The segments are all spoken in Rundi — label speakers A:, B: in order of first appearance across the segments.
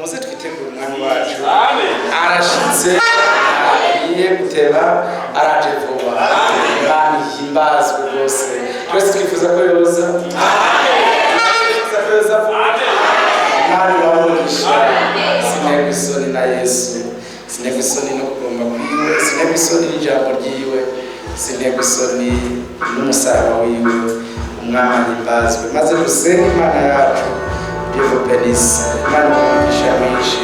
A: muze twitegure umwami wacu arashitse agiye guteba araje vuba imana ihimbazwe rwose twese twifuza ko yoza imana ibamugisha sinegwa isoni na yesu sinegwa isoni no kugomba kwiwe sinegwa isoni n'ijambo ryiwe sinegwa isoni n'umusaraba wiwe umwami ahimbazwe maze dusenge imana yacu Dieu vous bénisse. Imana ibamugisha mwinshi.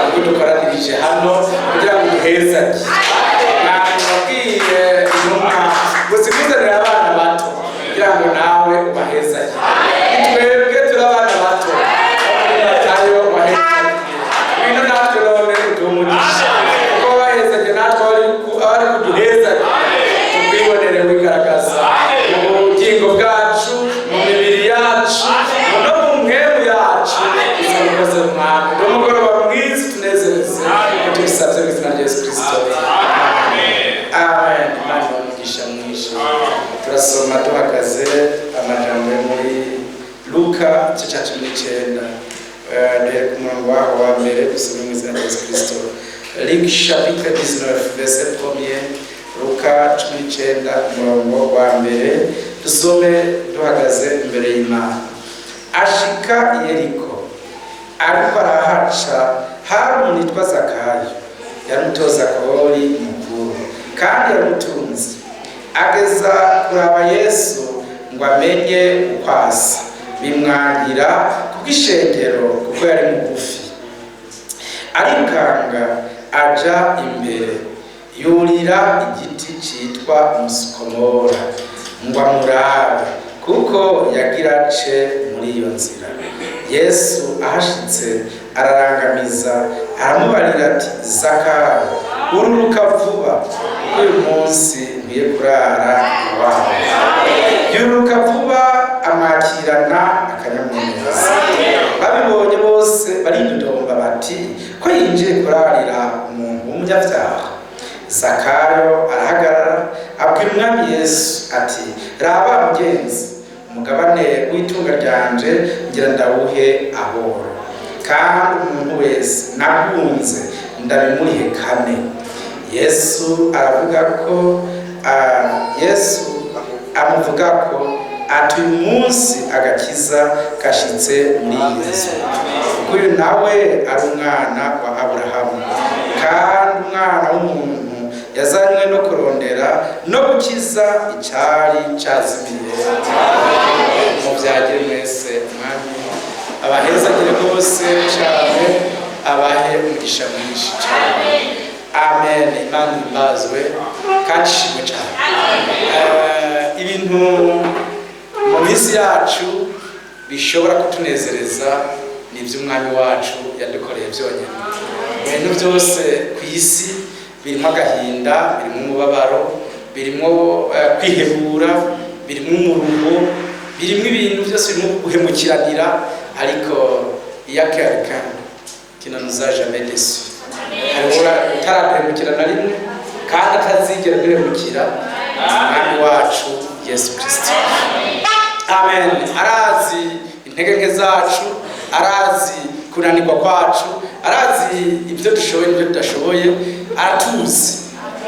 A: ubwo dukoranirije hano kugira ngo duhezanye. Nababwiye intumwa ngo zikuzanire abana bato kugira ngo nawe ubahezanye. Twebwe turi abana bato batayo bahezanye. Bino natwe none tumugisha kuko bahezanye natwe abari kuduhezanye tubibonere wigaragaza mu bugingo bwacu, mu mibiri yacu, no mu mpemu yacu. Izo nkoze Mwami umugoroba mwiza tunezereze tubisabye mu izina rya Yesu Kristo. Amen. Imana umugisha mwinshi. Turasoma duhagaze amajambo yo muri Luka igice cya 19 duhere ku murongo waho wa mbere dusome mu izina rya Yesu Kristo. Luc chapitre 19 verset 1. Luka 19 umurongo wa mbere dusome duhagaze imbere y'Imana. Ashika i Yeriko, ariko arahaca hari umuntu witwa Zakayo, yari umutoza kori mukuru kandi yaramutunze. Ageza kuraba Yesu ngo amenye uko asa, bimwangira kubw'ishengero kuko yari mugufi. Arikanga aja imbere, yurira igiti cyitwa umusikomora ngo amurabe kuko yagira ce muri iyo nzira. Yesu ahashitse ararangamiza aramubarira ati, Zakayo, ururuka vuba, uyu munsi nkwiye kurara iwawe. Yururuka vuba amwakirana akanyamuneza. Babibonye bose baridodomba bati, ko yinjiye kurarira umuntu w'umunyabyaha. Zakayo arahagarara abwira Umwami Yesu ati, raba mugenzi, umugabane w'itunga ryanje ngira ndawuhe aboro, kandi umuntu wese nagunze ndabimurihe kane. Yesu amuvuga ko ati, uyu munsi agakiza kashitse muri iyi nzu. Uyu nawe ari umwana wa Aburahamu, kandi umwana w'umuntu yazanywe no kurondera no gukiza icyari cyazimiye. Mubyagire mwese Mwami abahezagire bose cyane, abahe umugisha mwinshi cyane. Amen. Imana imbazwe kandi ishimwe cyane. Ibintu mu minsi yacu bishobora kutunezereza ni iby'Umwami wacu yadukoreye byonyine. Ibintu byose ku isi birimo agahinda, birimo umubabaro, birimo kwihebura, birimo umuruho, birimo ibintu byose birimo guhemukiranira, ariko iyakarika kino jamais déçu. Utaraduhemukira na rimwe kandi atazigera duhemukira Umwami wacu Yesu Kristo. Amen. Arazi intege nke zacu, arazi kunanirwa kwacu, arazi ibyo dushoboye n'ibyo tudashoboye, aratuzi.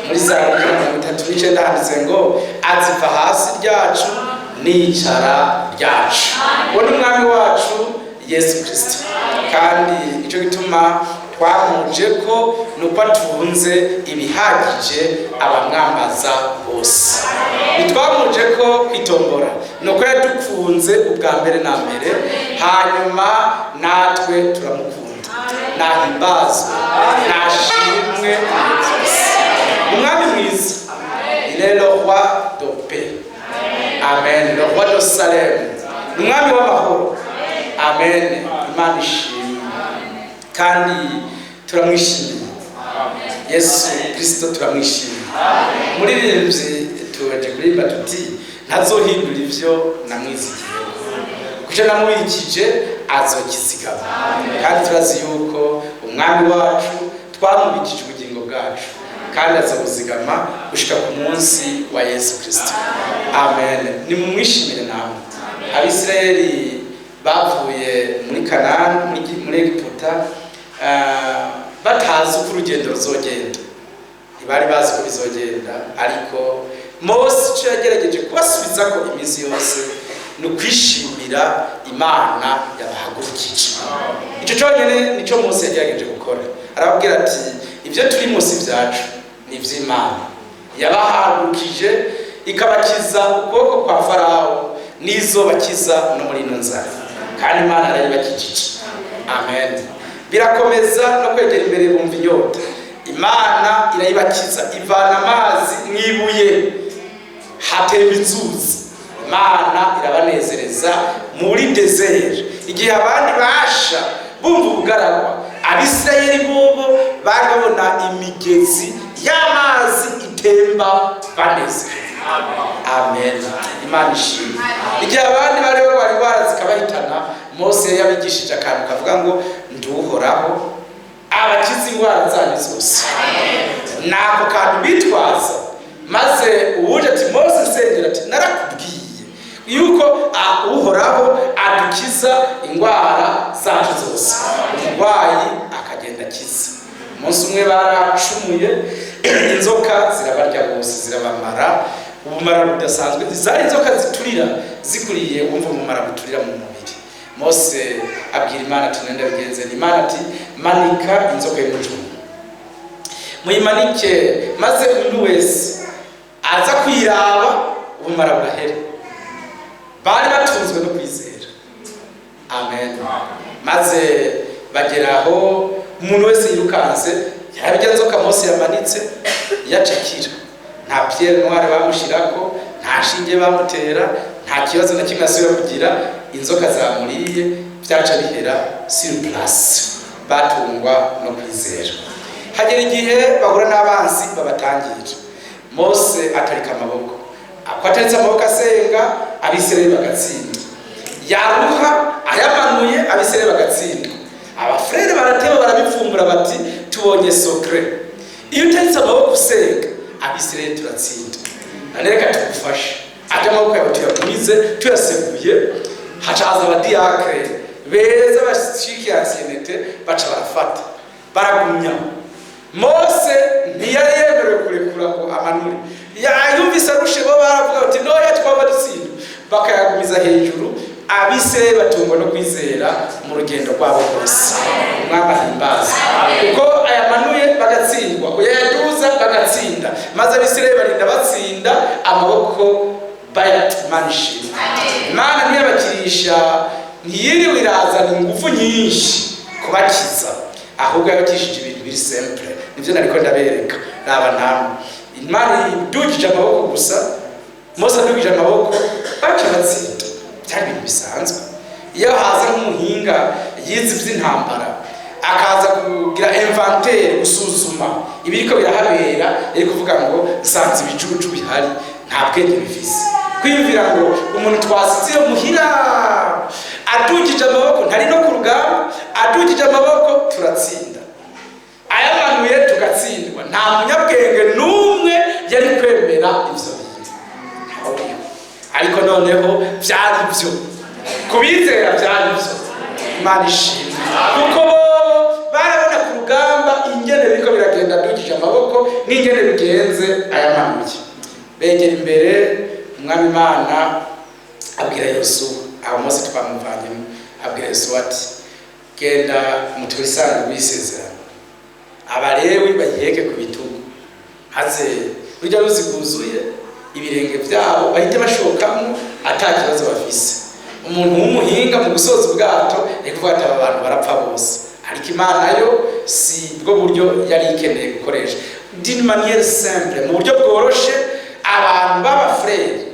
A: Muri Zaburi 39 handitse ngo aziva hasi ryacu n'icara ryacu. Uwo ni Umwami wacu Yesu Kristo, kandi icyo gituma twamuje ko nuko atunze ibihagije abamwambaza bose. Bitwamuje ko kwitombora nuko yadukunze ubwa mbere na mbere, hanyuma natwe turamukunda. Nahimbazwe, nashimwe Umwami mwiza. Il est le roi de paix. Amen. Le roi de Salem, Umwami w'amahoro. Amen. Imana ishimwe kandi turamwishimiye. Yesu Kristo turamwishimiye. Muri rimwe tubaje kurimba tuti, ntazohindura ivyo namwizigiye, kuko namubikije azokizigama. Kandi turazi yuko Umwami wacu twamubikije ubugingo bwacu, kandi azobuzigama gushika ku munsi wa Yesu Kristo. Amen. Nimumwishimire namwe. Abisirayeli bavuye muri Kanani, muri Egiputa, batazi uko urugendo ruzogenda. Ntibari bazi ko bizogenda, ariko Mose yagerageje kubasubiza ko iminsi yose no kwishimira Imana yabahagurukije. Icyo cyonyine nicyo Mose yagerageje gukora. Arababwira ati, ibyo turi munsi byacu ni iby'Imana yabahagurukije, ikabakiza ukuboko kwa Farawo n'izo bakiza no muri ino nzara, kandi Imana yarayibakijije. Amen. birakomeza no kwegera imbere bumva inyota. Imana irayibakiza, ivana amazi mwibuye hatemba inzuzi. Imana irabanezereza muri desert. Igihe abandi basha bumva ubugaragwa, Abisirayeli bobo bari babona imigezi y'amazi itemba banezerewe. Amen. Imana ishimwe. Igihe abandi bari barwara zikabahitana, Mose yabigishije akantu kavuga ngo nduhoraho abakiza indwara zanyu zose. Nako kantu bitwaza, maze uwuje ati Mose nsengera ati narakubwiye yuko uhoraho adukiza indwara zacu zose. Umurwayi akagenda akiza. Umunsi umwe baracumuye, inzoka zirabarya bose, zirabamara ubumara budasanzwe. Zari inzoka ziturira zikuriye, wumva umumara buturira mu mubiri. Mose abwira Imana ati nenda bigenze. Imana ati manika inzoka y'umujumu, muyimanike maze umuntu wese aza kwiraba ubumara burahere. Bari batunzwe no kwizera. Amen. Maze bageraho umuntu wese yirukanse yarabijya nzoka Mose yamanitse yacakira. Nta pierre noire bamushirako, nta shinge bamutera, nta kibazo na kimwe asubira kugira. Inzoka zamuriye byaca bihera sur place. Batungwa no kwizera. Hagera igihe bahura n'abanzi babatangira. Mose atarika amaboko. Akwateretse amaboko asenga, Abisirayeli bagatsinda. Yaruha ayamanuye, Abisirayeli bagatsinda. Abafrere barateba barabifumbura bati tubonye secret. Iyo uteretse amaboko usenga, Abisirayeli turatsinda. Nareka tugufashe. Ati amaboko yawe tuyakwize, tuyaseguye. Hacaza abadiakre beza bashiki asenete baca barafata. Baragumya. Mose ntiyari yemerewe kurekura ngo amanure. Yumvise arushe bo baravuga bati noya twaba dutsinda. Bakayagumiza hejuru. Abisirayeli batungwa no kwizera mu rugendo rwabo rwose. Umwami ahimbaza. Kuko ayamanuye bagatsindwa, uyayaduza bagatsinda. Maze Abisirayeli barinda batsinda amaboko bayatumanishije. Imana ntiyabakirisha, ntiyiriwe irazana ingufu nyinshi kubakiza, ahubwo yabakishije ibintu biri simple. Nivyo nariko ndabereka. Raba namwe. Imana idugije amaboko gusa, Mose adugije amaboko baca batsinda. Byari ibintu bisanzwe. Iyo haza nk'umuhinga yize iby'intambara akaza kugira inventaire, gusuzuma ibiriko birahabera, yari kuvuga ngo sanze ibicucu bihari, nta bwenge bifise. Kwiyumvira ngo umuntu twasize muhira adugije amaboko, ntari no ku rugamba, adugije amaboko turatsinda. Ayamanuye tugatsindwa. Nta munyabwenge n'umwe yari kwemera ivyo bintu. Ariko noneho byari byo. Kubizera byari byo. Imana ishimwe. Kuko barabona ku rugamba ingene biriko biragenda adugije amaboko n'ingene bigenze ayamanuye. Begera imbere, umwami Imana abwira Yosuwa, aho Mose twamuvanyemo, abwira Yosuwa ati genda mutwisanga wisezerano. Abalewi bayiheke ku bitugu, haze urujya ruzi rwuzuye ibirenge byabo bahite bashokamo atakibazo bafise. Umuntu w'umuhinga mu gusoza ubwato kuvuga ati aba bantu barapfa bose. Ariko Imana yo si bwo buryo yari ikeneye gukoresha. D'une manière simple, mu buryo bworoshe, abantu b'abafrere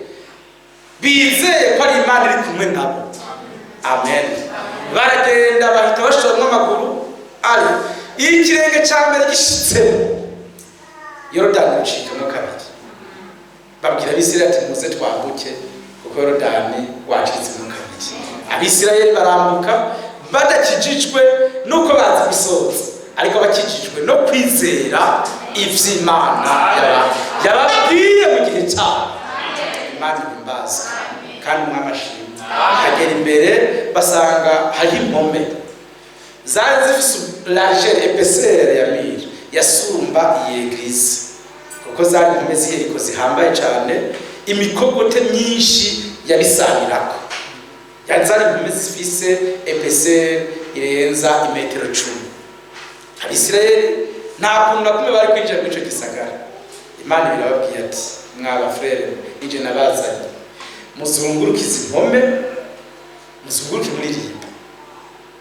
A: bizeye ko ari Imana iri kumwe nabo. Amen. Baragenda bahita bashoramo amaguru. Ari ikirenge cya mbere gishitsemo, Yorodani ucikamo kabiri. Babwira Abisirayeli ati muze twambuke kuko Yorodani wacitsemo kabiri. Abisirayeli barambuka badakijijwe nuko bazi gusoza, ariko bakijijwe no kwizera ivy'Imana yababwiye mu gihe cyabo. Imana imbaza kandi umwamashimwe. Hagera imbere basanga hari impome zari zifise largeur épaisseur ya mire yasumba iyi eglise, kuko zari impome z'Yeriko zihambaye cyane, imikogote myinshi yabisanirako. Zari impome zifise épaisseur irenza imetero 10. Abisirayeli nta kuntu na kumwe bari kwinjira muri ico gisagara. Imana irababwiye ati mwaba frere nije nabazanye, muzungurukize impome, muzunguruke muri riba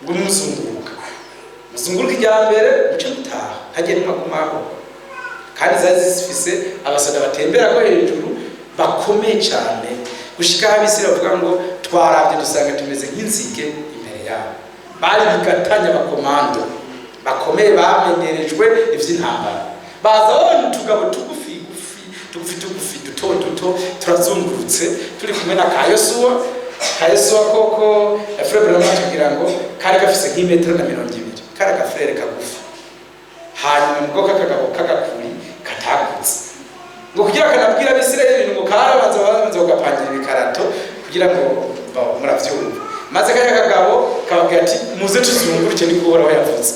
A: ngo muzunguruka muzunguruka ijya mbere muce mutaha hagenda magumaho. Kandi zari zifise abasoda batembera ko hejuru bakomeye cyane gushika abisira bavuga ngo twarabye dusanga tumeze nk'inzige imbere yabo. Bari bigatanya abakomando bakomeye bamenyerejwe ivy'intambara. Baza babona utugabo tugufi duto turazungurutse turi kumwe na Kayosuwa koko Frere Branham kugira ngo kari gafise nk'imetero na 20 kari agafrere kagufi. Hanyuma ngo kakagabo kagakuri katakutse ngo kugira kanabwira abisirayeli ibintu ngo karabanza bagapangira ibikarato kugira ngo muravyumva. Maze kaya kagabo kababwira ati muze tuzunguruke ni kuhora yavuze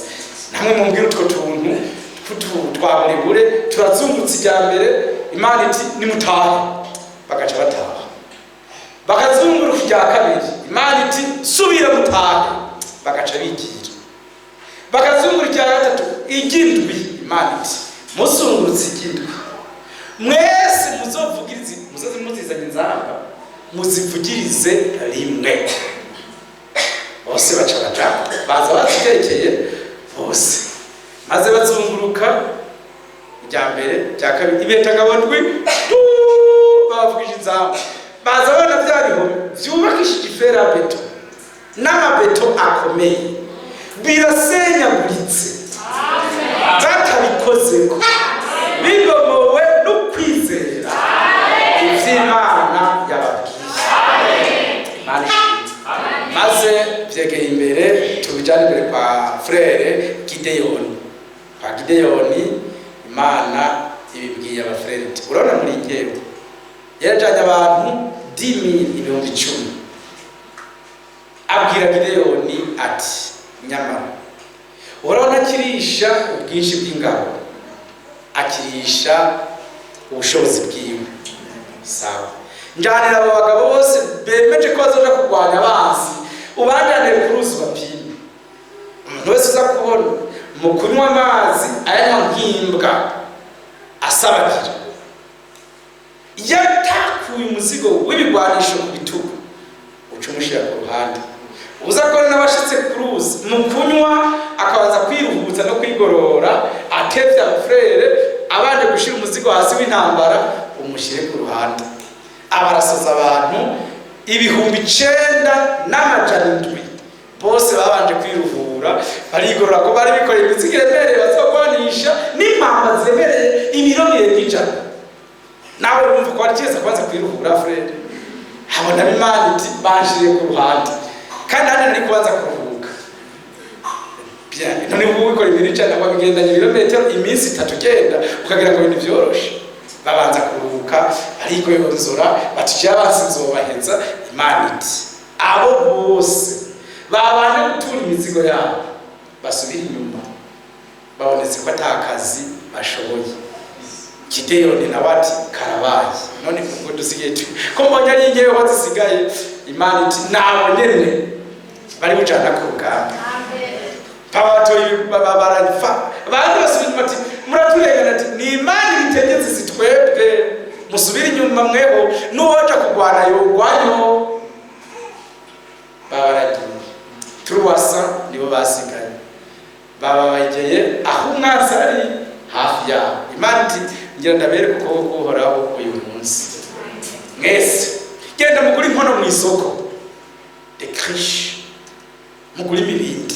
A: namwe mumbwira utwo tuntu twaburebure turazungutse ijya mbere. Imana iti nimutahe, bagaca bataha. Bakazunguruka ijya kabiri, Imana iti subira mutahe, bagaca bigira. Bakazunguruka ijya gatatu, igindwi, Imana iti muzungurutse igindwi mwese muzozimuzizanye inzamba muzivugirize rimwe. Bose baca baza bazitekeye bose, maze bazunguruka ijya mbere ijya kabiri ibetagabondwi bavugije inzamba. Baza bana byariho byubakishije iferabeto n'amabeto akomeye birasenyaguritse batabikozeko bigomowe no kwizera ivy'Imana yababwiye. Maze byegeye imbere tubijana imbere kwa Frere Gideyoni. Kwa Gideyoni Imana ibibwiye abafrere iti urabona muri ngewe yarajanye abantu 10,010. Abwira Gideyoni ati nyamara urabona akirisha ubwinshi bw'ingabo, akirisha ubushobozi bwiwe. Sawa, njanira abo bagabo bose bemeje ko bazoja kurwanya abansi ubanjanire ku ruzi bapime. Umuntu wese uza kubona mu kunywa amazi ayanywa nk'imbwa asabakira, yatakuye umuzigo w'ibigwanisho ku bitugu uca umushira ku ruhande. Uza kubona n'abashitse ku ruzi mu kunywa akabanza kwiruhutsa no kwigorora atevye abafrere abanje gushira umuzigo hasi w'intambara umushire ku ruhande. Abarasoza abantu 9,700 bose babanje kwiruhura barigorora ko bari bikoreye imizigo iremereye bazogwanisha n'impamba zemereye ibiro 100. Nawe urumva ko ari cyiza kubanza kwiruhura Frere. Habona Imana iti banshire ku ruhande kandi hano nari kubanza kuruhuka. Bien, none ubu ukora ibintu cyane kwa bigendanye ibirometero iminsi 3 genda ukagira ngo ibintu byoroshe. Babanza kuruhuka ariko yonzora batije abasinzobaheza. Imana iti abo bose babanje gutura imizigo yabo basubira inyuma babonetse ko atakazi bashoboye. Gideyoni nawe ati karabaye none ngo dusigaye ko mbonye ari ngewe wazisigaye. Imana iti nabo nyene bari bujana ku rugamba. Pabatoyi bararifa abandi basubira bati muraturengana ati ni Imana ibitegetse zitwebwe musubira inyuma mweho n'uwaje kugwana yogwanyo. Babaragiye turuwasa nibo basigaye bababageye aho umwanzi ari hafi yabo. Imana iti ngira ndabere kuko uhoraho uyu munsi mwese genda mugura inkono mu isoko de krish mugura ibibindi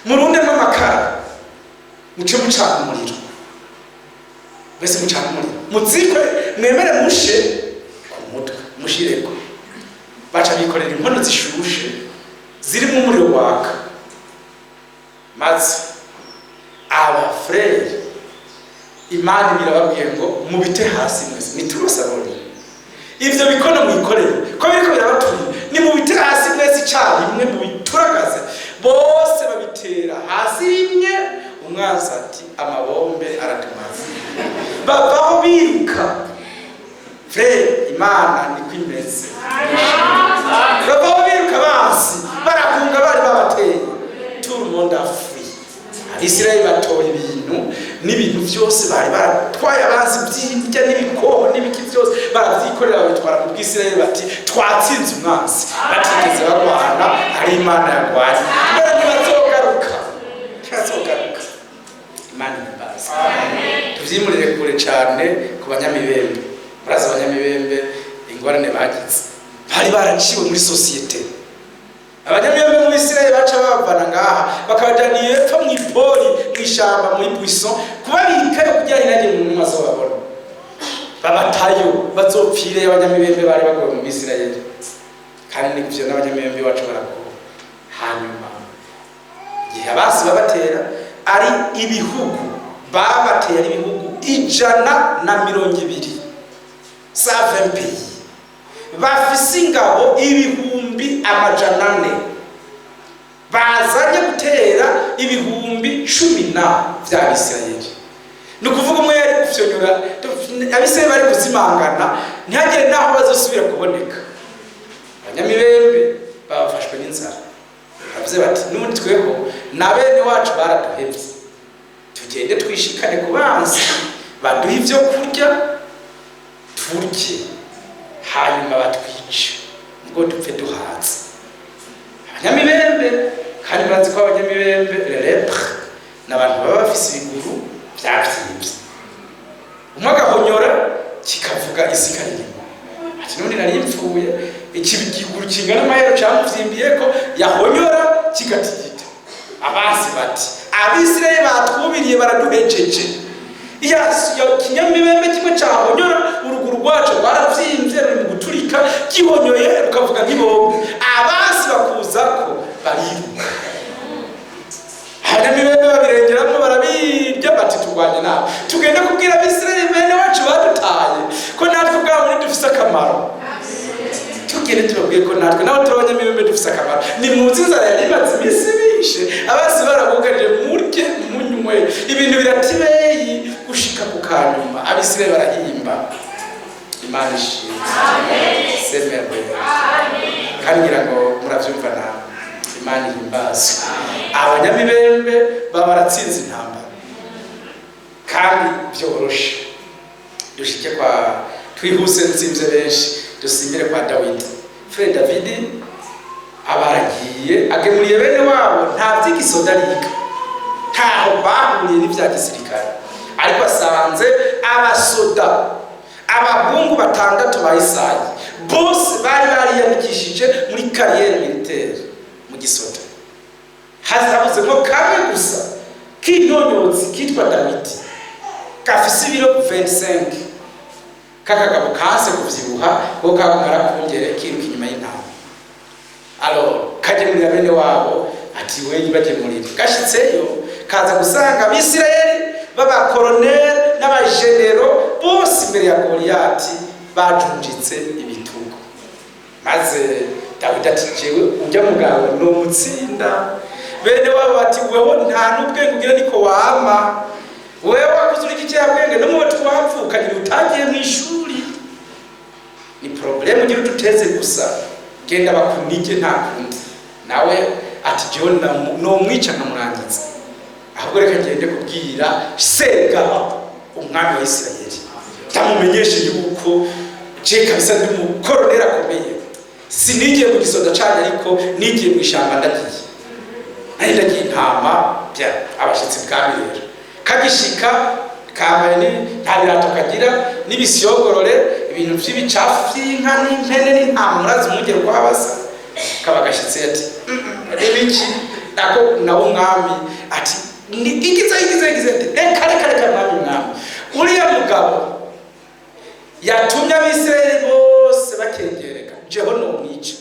A: murundemo amakara muce mucana umuriro mwese mucana umuriro muzikwe mwemere mushe ku mutwe mushireko. Baca bikorera inkono zishushe zirimo umuriro waka. Maze abafrere Imana birababwiye ngo mubite hasi mwese niturusabone ivyo bikono mwikoreye ko biriko birabaturi ni mubite hasi mwese icyarimwe mubituragaze bose babitera hasi rimwe. Umwanzi ati amabombe aratumaze bavaho biruka. Frere Imana ni kwimeze bavaho biruka basi barakunga bari babateye tout le monde a fui. Isirayeli batoye ibintu n'ibintu byose bari baratwaye abanzi by'indya n'ibikomo n'ibiki byose baravyikorera babitwara mu bw'Isirayeli bati twatsinze umwanzi batigeze barwana ari Imana yarwanye none bazogaruka Imana ihimbaza. Tuvyimurire kure cyane ku banyamibembe. Murazi abanyamibembe ingorane bagize, bari baraciwe muri societe. Abanyamibembe mu Isirayeli baca babavana ngaha bakabajaniye epfo mu ipori mu ishamba muri buisson kubabikayo kugira inage mu maso babona babatayo bazopfire. Abanyamibembe bari bagoye mu Isirayeli kandi n'ivyo n'abanyamibembe bacu barakora. Hanyuma igihe abasi babatera ari ibihugu babatera ibihugu 120 savempi bafise ingabo ibihumbi 400 bazanye gutera ibihumbi 10 vya Isirayeli. Nukuvuga umwe yari gufyonyura abisirayeli bari kuzimangana ntihagire naho bazosubira kuboneka. Abanyamibembe babafashwe n'inzara bavuze bati n'ubundi tweho na bene wacu baraduhevye, tugende twishikane ku banzi baduha ivyo kurya turye hanyuma batwice ngo dupfe duhaze. Abanyamibembe kandi barazi ko abanyamibembe lepre n'abantu baba bafise ibiguru vyavyimbye, umwe agahonyora kikavuga isikari inyuma ati none nari mpfuye ikiguru kingana amahero camuvyimbye ko yahonyora kigatigita. Abasi bati Abisirayeli batwubiriye baraduhejeje. Iyo kinyamibembe kimwe cahonyora uruguru rwacu baravyimbye ruri mu guturika gihonyoye rukavuga nk'ibombe. Abasi bakuzako bariruka. Abanyamibembe babirengeramo barabirya bati turwanye nawe tugende kubwira Abisirayeli bene wacu badutaye ko natwe ubwabo ntidufise akamaro. Tugende tubabwiye ko natwe naho turi abanyamibembe dufise akamaro. Ni muzi inzara yari imaze iminsi bishe abasi barabugarije murye munywe ibintu biratibeye gushika ku kanyuma. Abisirayeli barahimba. Imana ishimwe. Semerwe. Kandi ngira ngo muravyumva nawe Imana ihimbaza. Abanyamibembe baba baratsinze intambara kandi byoroshe. Dushike kwa twihuse nsimvye benshi dusimbire kwa Dawidi. Frere Davidi abaragiye agemuriye bene wabo nta vy'igisoda riga ntaho bahuriye n'ivya gisirikare, ariko asanze abasoda abahungu 6 ba Isayi bose bari bariyandikishije muri kariyeri militaire mu gisoda. Hazabuzemo kamwe gusa k'intonyotsi kitwa Dawidi gafise ibiro 25 kakagabo kase kuvyibuha ko kakara kongere kiruka inyuma y'intama. Kagemurira bene wabo ati weyi bagemurira. Gashitseyo kaza gusanga Abisirayeli baba colonel n'abajenero bose imbere ya Goliyati bajunjitse ibitugu. Maze Dawidi ati jewe ujya mugabo no mutsinda. Bene wabo bati wewe nta n'ubwenge ugira niko wama, wewe wakuzura iki cyabwenge no mu twapfuka ni utagiye mu ishuri. Ni problem ugira tuteze gusa genda bakunije nta kundi. Nawe ati jewe no mwica nkamurangiza, ahubwo reka ngende kubwira Segaba umwami wa Isirayeli tamumenyeshe yuko je kabisa ndi mu koronera akomeye. Sinigiye mu gisoda cyane ariko nigiye mu ishamba ndagiye. Ndagiye intama bya abashitsi bwami rero. Kagishika kambaye nta birato kagira n'ibisiyogorore ibintu by'ibicafu by'inka n'impene n'intama murazi umugero kwabasa. Kaba gashitse ati ibiki nako nawo umwami ati ni igize kare mwami uriya mugabo yatumye Abisirayeli bose bakengereka jeho no mwica.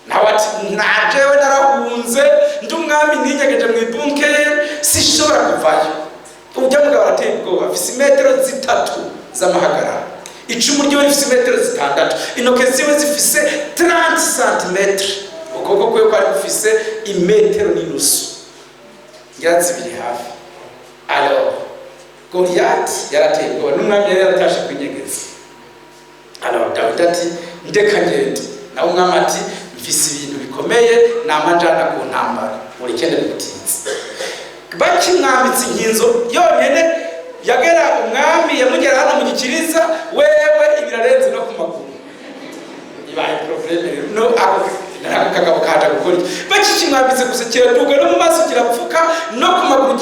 A: Nawe ati najewe narahunze ndi umwami ninyegeje mu ibunker sishobora kuvayo. Ujya mugabo arateye ubwoba afise metero 3 z'amahagarara, icumu ryo rifise metero 6, intoke ziwe zifise 30 cm, ukuboko kwe kwari gufise imetero n'inusu ngiratsi biri hafi. Goliyati yarateye ubwoba n'umwami yari yaratashe kwinyegeza. Dawidi ati ndeka ngende. Nawe umwami ati mfise ibintu bikomeye namanjana ku ntambara urikende gutitsa. Bakimwambitse inkinzo yonyene yagera umwami yamugera hano mu gikiriza wewe ibirarenze no ku maguru. Ibaye problem no ako kagabo kaje gukora. Bakimwambitse gusa kiraduga no mu maso kirapfuka no ku maguru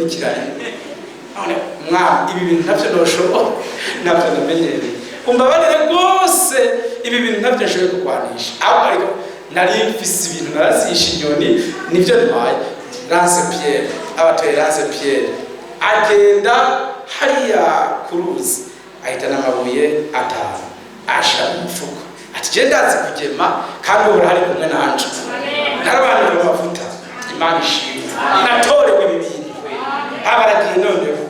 A: kwirukira none mwami ibi bintu navyo noshobora navyo namenyereye umbabarire rwose ibi bintu navyo nshoboye kugwanisha ariko nari mfise ibintu narazisha inyoni nivyo ntwaye Lance Pierre abatoye Lance Pierre agenda hariya kuruzi ahita n'amabuye atanu ashira mu mufuko ati je ndazi kugema kandi uhora hari kumwe nanje narabantu bavuta Imana ishimwe natorewe ibi bintu abaragiye noneho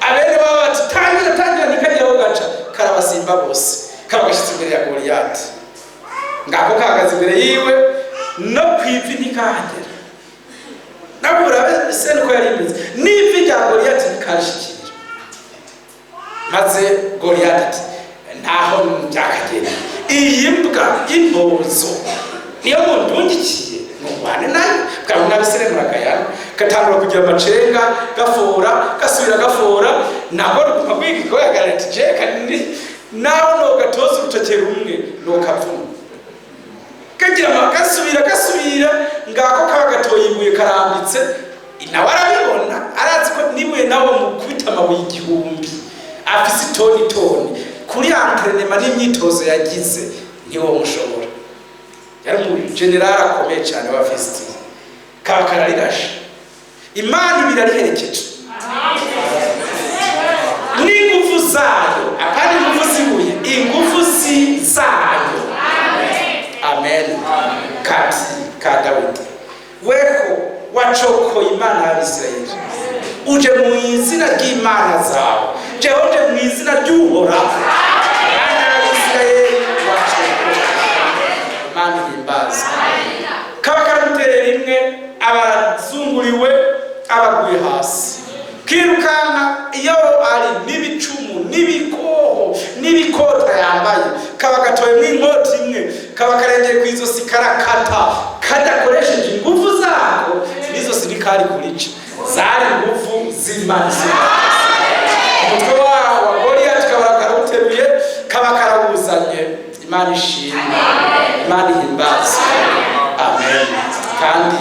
A: abene baba bati tangira nikajyaho gaca karabasimba bose kabagashitse imbere ya Goliath ngako kahagaze imbere yiwe no kwivi nikahagera nabura se nuko yari imeze n'ivi rya Goliath nikashikira maze Goliath ati ntaho byakagera iyi mbwa y'intozo niyo mundungikiye mubane nayo bwabona bisere murakayana katangura kugira amacenga gasubira gafora nabo rukagwiki ko yagarati je kandi naho no gatoza urutoke rumwe no kapfumu kagira gasubira ngako kagatoye ibuye karambitse nawe arabibona arazi ko nibuye nawo mukubita amabuye igihumbi afise toni kuri antrenema n'imyitozo yagize niwo mushobora yari mu general akomeye cyane wa Fisti kakarariraje Imana ibirariherekeje n'ingufu zayo apana ingufu zibuye ingufu zayo amen kati ka Dawidi weko wacoko Imana y'Abisirayeli uje mu izina ry'Imana zawe jehoje mu izina ry'Uhoraho Imana y'Abisirayeli wacoko Imana y'imbaza kabakamutere rimwe abazunguriwe abaguye hasi kirukanka iyo ari n'ibicumu n'ibikoho n'ibikota yambaye kabagatoye mw'inkota imwe kabakarengeye kwizosi karakata kadakoresheje ingufu zako nizo sirikari kurica zari ingufu z'Imana umutwe wa Goliath kabakarawuteruye kabakarawuzanye Imana ishimwe Imana ihimbaza amen kandi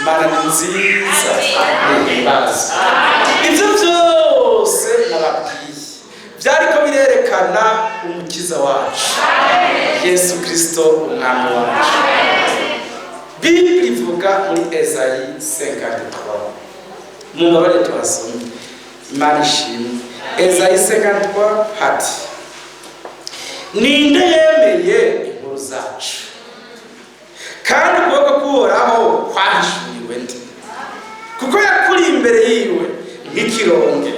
A: Imana ni nziza ihimbaza ibyo byose nababwiye byariko birerekana umukiza wacu Yesu Kristo umwami wacu Biblia ivuga muri Esayi 53 mungabare tuhasome Imana ishimwe Esayi 53 hati ninde yemeye inkuru zacu kandi ukuboko k'Uhoraho kwahishuriwe nde kuko yakuri imbere yiwe nk'ikironge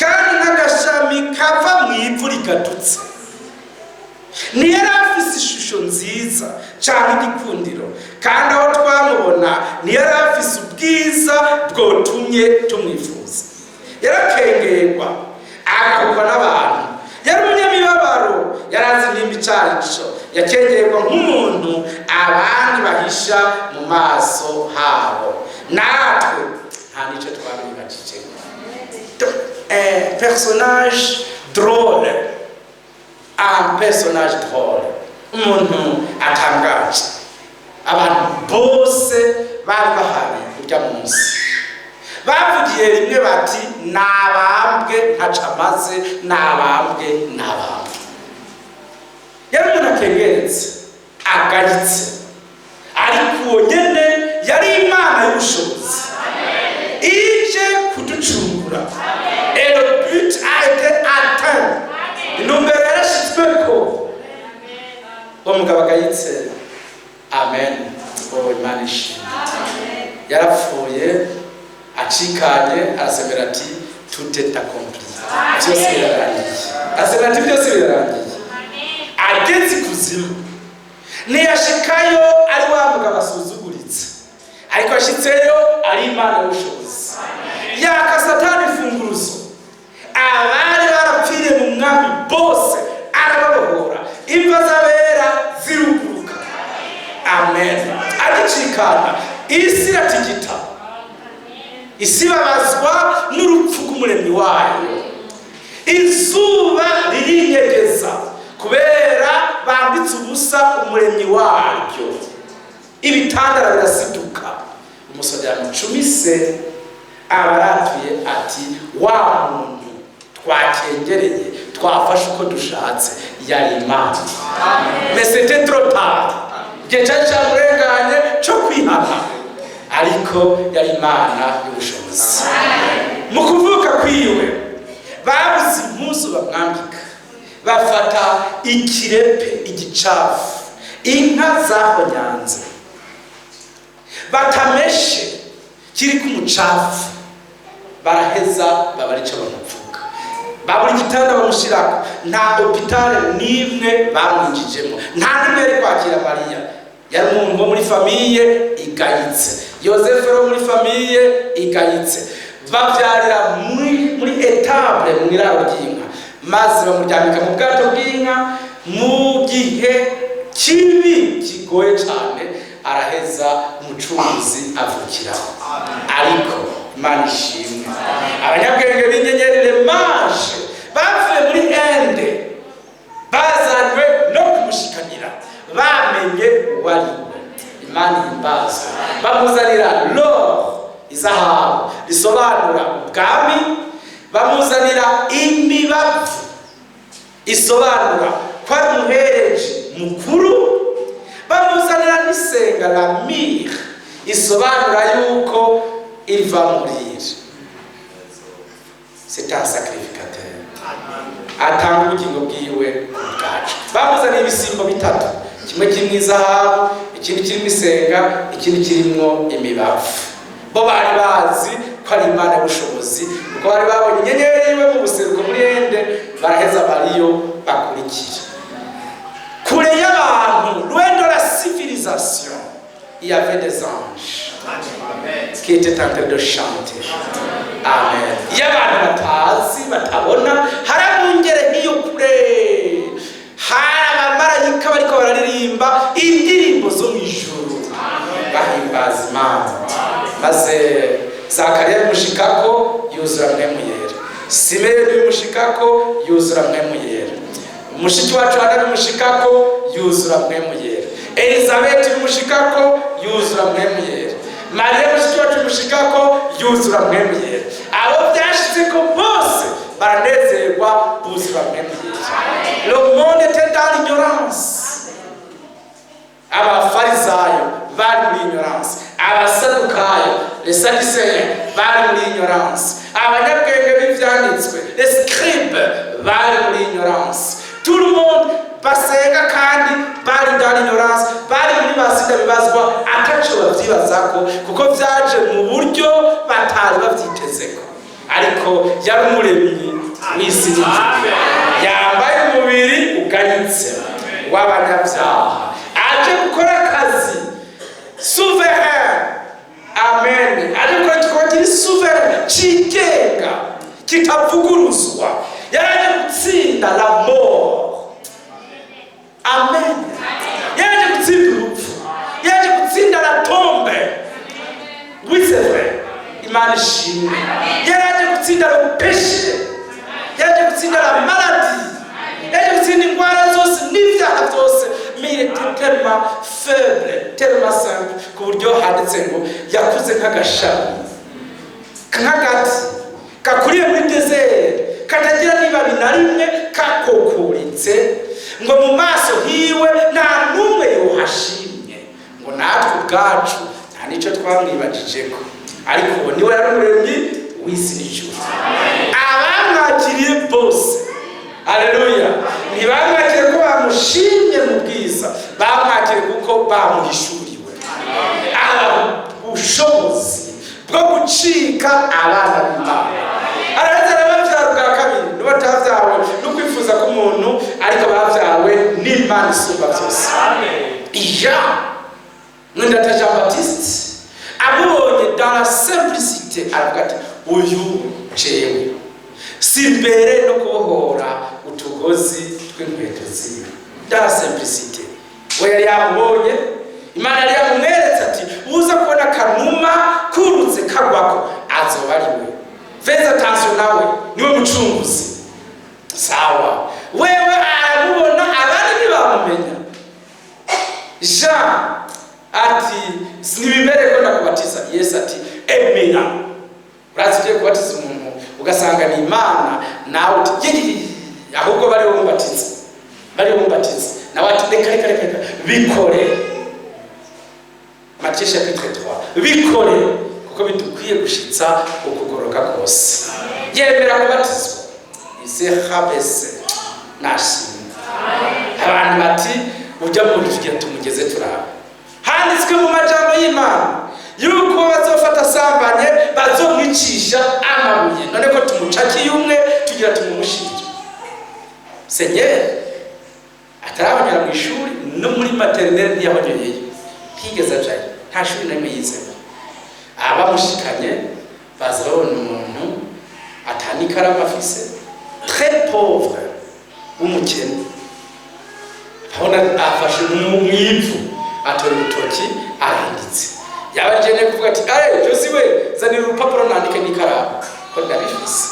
A: kandi n'agashami kava mu ivu rigatutse ntiyari afise ishusho nziza cyane igikundiro kandi aho twamubona ntiyari afise ubwiza bwotumye tumwifuza yarakengerwa agahugwa n'abantu yari umunyamibabaro yarazi nimba icarico yakengerwa nk'umuntu abandi bahisha mu maso habo natwe nta nico twamwibajije personnage drôle un personnage drôle umuntu atangaje abantu bose bari bahari urya munsi bavugiye rimwe bati nabambwe ntacamaze nabambwe yari umuntu akengeretse agaritse ariko uwo nyene yari Imana y'ubushobozi ije kuducungura et le but a été atteint intumbero yarashitsweko uwo mugabo agayitse amen Imana ishimwe yarapfuye acikanye arasemera ati tout est accompli byose birarangiye asemera ati byose birarangiye ageze kuzimu ntiyashikayo ari wa mugabo asuzuguritse ariko ashitseyo ari Imana y'ubushobozi yaka Satani imfunguruzo abari barapfiriye mu mwami bose arababohora imva z'abera ziruguruka amen agicikana isi iratigita isi babazwa n'urupfu rw'umuremyi wayo izuba ririnyegeza kubera bambitse ubusa umuremyi waryo ibitandara birasiduka umusore yamucumise abaratuye ati wa muntu twakengereye twafashe uko dushatse yari Imana. Mais c'était trop tard. Igihe cyari cyamurenganye cyo kwihana, ariko yari Imana y'ubushobozi. Mu kuvuka kwiwe babuze impuzu bamwambika, bafata ikirepe, igicafu, inka zahonyanze batameshe kiri ku mucafu, baraheza babarica bamupfuka, babura igitanda bamushirako. Nta hopitale n'imwe bamwinjijemo, nta n'imwe yari kwakira Mariya. Yari umuntu wo muri famiye igayitse, Yosefu wo muri famiye igayitse. Babyarira muri etable mu iraro ry'inka, maze bamuryamika mu bwato bw'inka mu gihe kibi kigoye cyane. Araheza umucunguzi avukiraho. Ariko Imana ishimwe, abanyabwenge b'inyenyeri Lemaje bavuye muri Inde bazanywe no kumushikanira, bamenye uwariwe. Imana ihimbaza. Bamuzanira l'or, izahabu risobanura ubwami, bamuzanira imibavu isobanura ko ari umuhereje mukuru, bamuzanira n'isenga la mire isobanura yuko il va mourir. C'est un sacrificateur, atanga ubugingo bwiwe bwacu. Bamuzanira ibisimbo bitatu, kimwe kirimo izahabu, ikindi kirimo isenga, ikindi kirimo imibavu. Bo bari bazi ko ari Imana y'ubushobozi, kuko bari babonye inyenyeri yiwe mu buseruko muri Inde, baraheza bariyo bakurikira. Kure y'abantu, loin de la civilisation, il y avait des anges qui étaient en train de chanter. Amen. Iyo abantu batazi batabona, harabungere nk'iyo kure, hari abamarayika bariko bararirimba indirimbo zo mu ijuru bahimbaza Imana. Maze Zakariya bimushikako yuzura mpwemu yera, Simeyoni bimushikako yuzura mpwemu yera, mushiki wacu Hana bimushikako yuzura mpwemu yera, Elizabeti bimushikako yuzura mpwemu yera, Mariya mushiki wacu bimushikako yuzura mpwemu yera. Abo byashitseko bose baranezerwa buzura mpwemu yera. Le monde était dans l'ignorance. Abafarisayo bari muri ignorance, abasadukayo les sadducéens bari muri ignorance, abanyabwenge b'ivyanditswe les scribes bari muri ignorance. Tout le monde basenga kandi bari dans l'ignorance, bari muri basida bibazwa ataco bavyibazako, kuko vyaje mu buryo batari bavyitezeko. Ariko yari umuremyi w'isi n'ijuru, yambaye umubiri ugayitse w'abanyabyaha, aje gukora akazi souverain. Amen. Aje gukora igikorwa kiri souverain, cigenga, kitavuguruzwa. Yaraje gutsinda la mort. Amen. Yaraje gutsinda urupfu, yaraje gutsinda la tombe. Oui, c'est vrai. Imana ishimwe. Yaraje gutsinda le péché, yaraje gutsinda la maladie, yaraje gutsinda indwara zose n'ivyaha byose. Mais il était tellement faible, tellement simple, ku buryo handitse ngo yakuze nk'agashami nk'agati kakuriye muri desert, katagira n'ibabi na rimwe, kakokuritse, ngo mu maso hiwe nta n'umwe yohashimye. Ngo natwe ubwacu nta n'icyo twamwibajijeko, ariko ubu niwe yari umuremyi w'isi n'ijuru. Abamwakiriye bose, haleluya, ntibamwakire ko bamushimye mu bwiza, bamwakire kuko bamuhishuriwe ubushobozi bwo gucika abana b'Imana. Araheza bavyara bwa kabiri, n'abatavyawe no kwifuza ko umuntu, ariko bavyawe n'Imana isumba byose. Jean, mwenda Jean Baptiste, amubonye dans la simplicité, aravuga ati uyu jewe si mbere no kubohora utugozi tw'inkweto ziwe. Dans la simplicité, we yari yamubonye, Imana yari yamumweretse ati uza kubona kanuma kurutse kagwako azoba ari we. Fais attention nawe, niwe mucunguzi. Sawa, wewe aramubona, abandi ntibamumenya. Jean ati sinibimere ko ndakubatiza. Yesu ati emera. mumbatize nawe ati reka bikore. Matthieu chapitre 3 bikore kuko bidukwiye gushitsa ukugoroka kose. Yemera kubatizwa ise habese nashimye. Abantu bati ujya mu tugiye tumugeze turaba. Handitswe mu majambo y'Imana yuko bazofata sambanye bazomwicisha amabuye. None ko tumucakiye umwe tugira tumumushinje. Seigneur atarabanyura mu ishuri no muri maternelle yabanyeye ntigeze ajayo, nta shuri namwe yize. Abamushikanye baza babona umuntu atanikaramu afise, très pauvre umukene, abona afashe mu mwivu atora urutoki aranditse. Yabajene kuvuga ati Josi we zanira urupapuro nandike n'ikaramu ko ndabifise.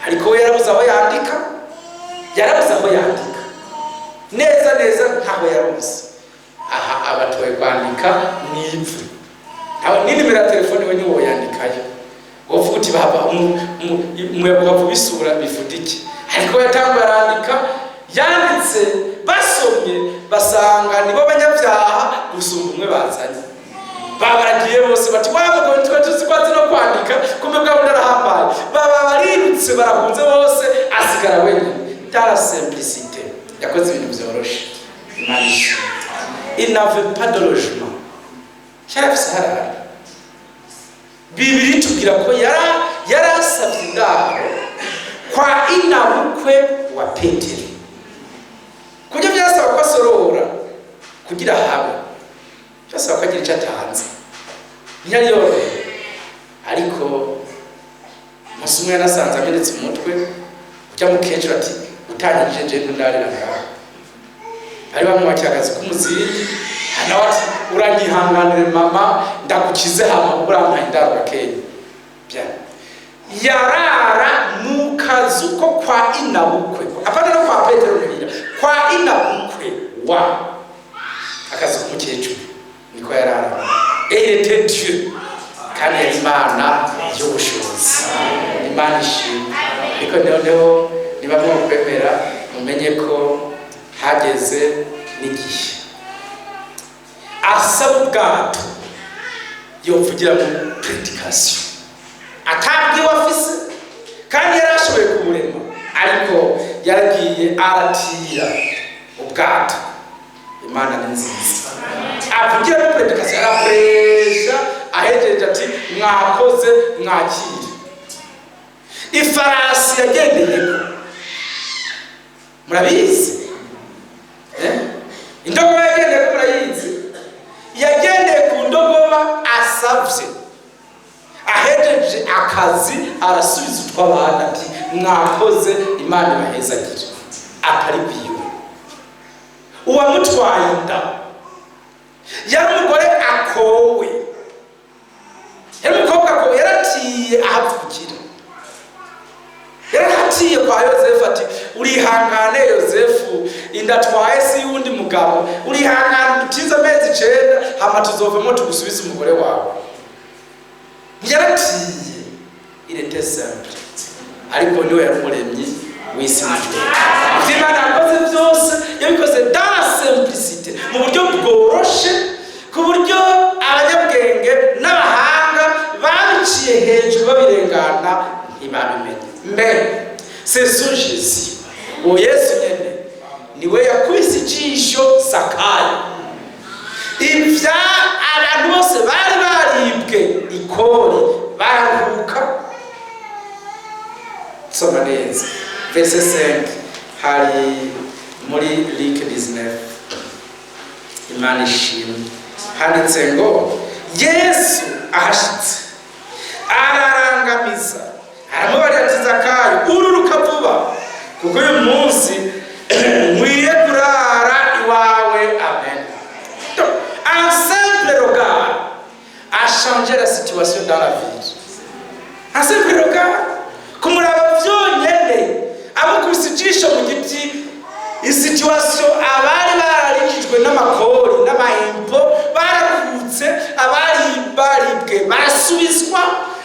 A: Ariko we yarabuze aho yandika, neza ntaho yaruzi. Aha abatoye kwandika n'ivu. Aho ni nimero ya telefone we niwo yandikayo. Wovuga uti baba umwebuka kubisura bifudiki. Ariko yatangwa arandika, yanditse basomye basanga nibo banyabyaha gusumba umwe bazanye. Babaragiye bose bati wabwo twa tuzi kwazi no kwandika kumbe bwa ndarahambaye. Baba barirutse barahunze bose asigara wenyine. Tara simplicité yakoze ibintu byoroshe. Imanishi il n'avait pas de logement. Charafise harara. Bibiri tubwira ko yarasabye indaro kwa inabukwe wa Petero. Kujya byasaba ko asorora kugira habe. Byasaba ko agira icyo atanze. Ntiyari yoroye. Ariko umunsi umwe yanasanze amenetse umutwe ujya mu kecuru ati utangije je ndarira ngaho. Ari bamwakira akazi k'umuzingi nawe ati uranyihanganire mama ndagukize hama urampaye indaro gakeye. Yarara mu kazu ko kwa inabukwe, apana no kwa Petero n'ibira, kwa inabukwe wa akazi k'umukecuru niko yarara. Et était Dieu kandi yari Imana y'ubushobozi. Imana ishimwe. Ariko noneho niba mwokwemera mumenye ko hageze n'igihe asaba ubwato yovugira mu prédication atabwiwe afise kandi yarashoboye kuburema, ariko yaragiye aratira ubwato. Imana ni nziza. Avugira mu prédication arapresha ahejeje ati mwakoze mwakire. Ifarasi yagendeyeko murabizi indogoba yagendeye ko murayizi, yagendeye ku ndogoba asavye. Ahejeje akazi arasubiza utw'abana ati mwakoze Imana ibahezagire. Atari biwe uwamutwaye inda yari umugore akowe, yari umukobwa akowe, yaratiye ahavukira. Yaratiye kwa Yosefu ati urihangane Yosefu indatwaye si yundi mugabo, urihangane utize amezi 9 hama tuzovemo tugusubiza umugore wawe. Yaratiye il était simple, ariko niwe yarumuremyi w'isi n'ijuru. Imana yakoze byose yabikoze dans la simplicité, mu buryo bworoshe, ku buryo abanyabwenge n'abahanga babiciye hejuru babirengana ntibabimenye. Mais c'est ce Jésus uwo Yesu nyene niwe yakubise ijisho Zakayo. Ivya abantu bose bari baribwe ikori bararuhuka. Soma neza verset 5 hari muri Luc 19. Imana ishimwe. Handitse ngo Yesu ahashitse ararangamiza aramubari ati Zakayo ururuka vuba kuko uyu munsi nkwiye kurara iwawe. Amen. Donc un simple regard a changé la situation dans la vie. Un simple regard kumuraba vyonyene abukubise ijisho mu giti, isituation abari bararikijwe n'amakori n'amahimpo barakutse, abari baribwe barasubizwa,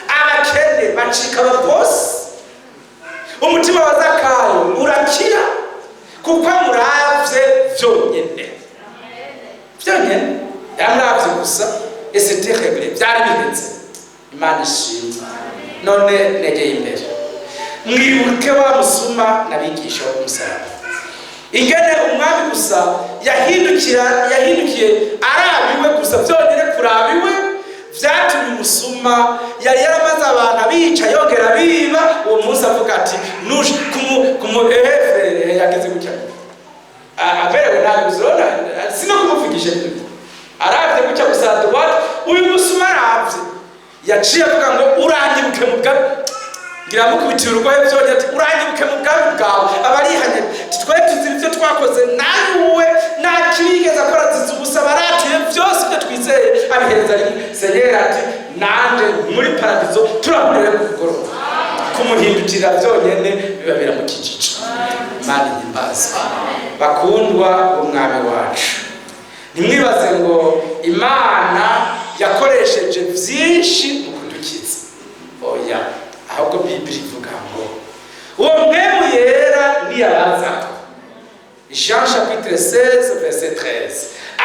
A: abakene bacika ababosi. Umutima wa Zakayo urakira kuko muravye byonyine yamuravye gusa c'était réglé byari bihenze. Imana ishimwe. None negeye imbere mwibuke wa musuma n'abigisha b'umusaraba ingene umwami gusa yahindukiye arabiwe gusa byonyine kurabiwe vyatumye umusuma yari yaramaze abantu abica yongera biba uwo munsi avuga ati nuje yageze gutya aberewe nabi uzirona sino kumuvugisha aravye gutya gusa uyu musuma aravye yaciye avuga ngo uranyibuke mu bwawe ngira mukubitiye urwaye byonyine ati uranyibuke mu bwawe bwawe abarihanye twe tuzi ibyo twakoze nawe nakirigeza akora zizi ubusa baratuye byose ibyo twizeye abihereza rimwe Senyeri ati nanje muri paradizo turahurire ku kugoroba kumuhindukira byonyine biba biramukijije. Imana ihimbaza. Bakundwa umwami wacu nimwibaze ngo Imana yakoresheje byinshi mu kudukiza oya ahubwo Biblia ivuga ngo uwo mwemu yera niyaraza Jean chapitre 16 verset 13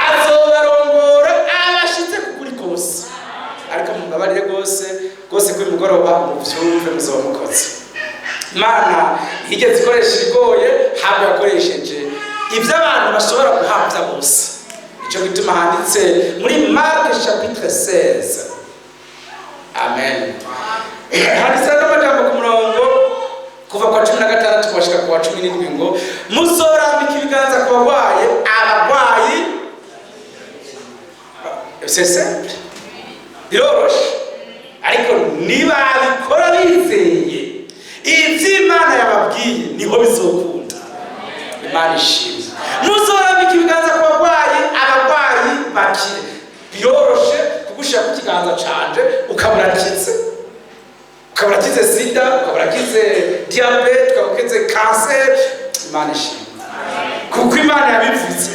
A: azobarongora abashitse kukuri kose ariko mubabarire gose kuri mugoroba mu byumve muzoba mukoze. Imana igeze ikoresha igoye habwo yakoresheje ibyo abantu bashobora guhabwa bose. Ico gituma handitse muri Mark chapitre 16 amen handitse n'amajambo ku murongo kuva kwa 16 kubashika kwa 17 ngo muzorambika ibiganza ku barwayi abarwayi c'est simple biroroshe ariko niba abikora bizeye ivy'Imana yababwiye niho bizokunda. Imana ishimwe. Muzorambika ibiganza ku barwayi abarwayi bakire biroroshe kugushira ku kiganza canje ukaburakize sida ukaburakize diabete ukaburakize cancer. Imana ishimwe kuko Imana yabivuze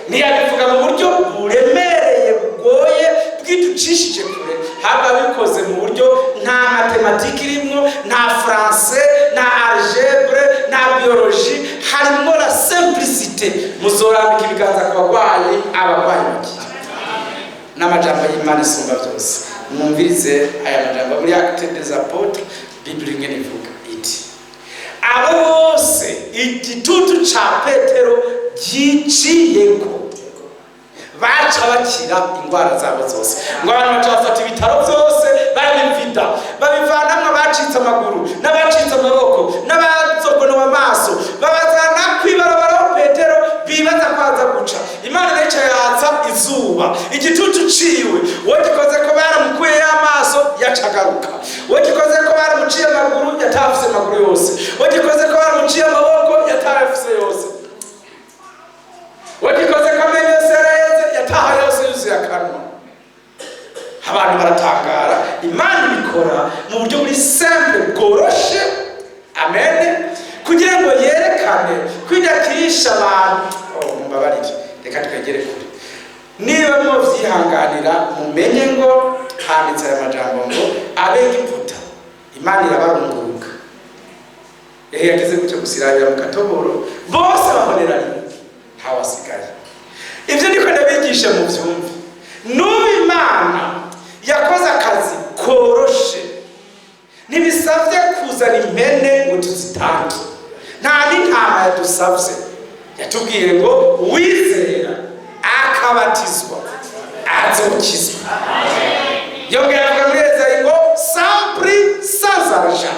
A: ntiyabivuga mu buryo buremereye bugoye bwiducishije kure haba bikoze mu buryo nta matematike irimo nta français nta algebre nta biologie harimo la simplicité. Muzorambika ibiganza ku barwayi abarwayi bakire n'amajambo y'Imana isumba byose. Mwumvirize aya majambo muri Actes des Apôtres Biblia ngene ivuga iti abo bose igitutu ca Petero giciyeko baca bakira indwara zabo zose ngo abantu bacafata ibitaro byose barabivida babivanamwe abacitse amaguru n'abacitse amaboko n'abazogono amaso babazana kwibarabara aho Petero bibaza kwaza guca. Imana nayo yatsa izuba igitutu ciwe wo gikoze ko baramukuye amaso yacagaruka wo gikoze ko baramuciye amaguru yatafise amaguru yose wo gikoze ko baramuciye amaboko yatafise yose wo gikoze ko amenyo sereze yataha yose yuzuye akanwa. Abantu baratangara Imana ibikora mu buryo buri simple bworoshe amen kugira ngo yerekane kwidakirisha abantu. Mbabarire reka twegere kure niba muvyihanganira mumenye ngo handitse aya majambo ngo Abegiputa Imana irabarunguruka yageze gutyo gusirabira mu katoboro bose bahonera rimwe ntawasigaye. Ibyo niko ndabigisha mu byumve n'ubu Imana yakoze akazi koroshe ntibisabye kuzana impene ngo tuzitange nta n'intama yadusabye yatubwiye ngo wizera akabatizwa azokizwa. Yongera kugamureza ngo sampri sazaja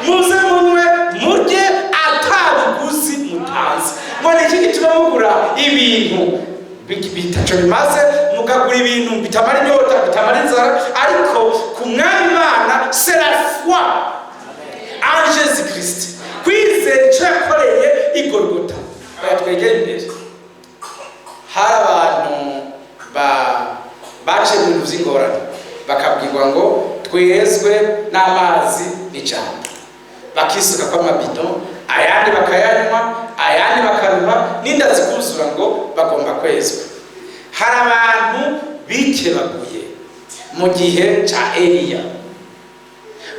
A: muze munwe murye atabuguzi mutanze. Ngo ni iki gituma mugura ibintu bitaco bimaze mugagura ibintu bitamara inyota bitamara inzara ariko ku mwami Imana c'est la foi en Jésus Christ kwizera ico yakoreye igorogota. Twegere imbere hari abantu bace mu bintu vy'ingorane bakabwirwa ngo twezwe n'amazi n'ijambo bakisuka kwa mabido ayandi bakayanywa ayandi bakaruha n'inda zikuzura ngo bagomba kwezwa. Hari abantu bikebaguye mu gihe ca Eliya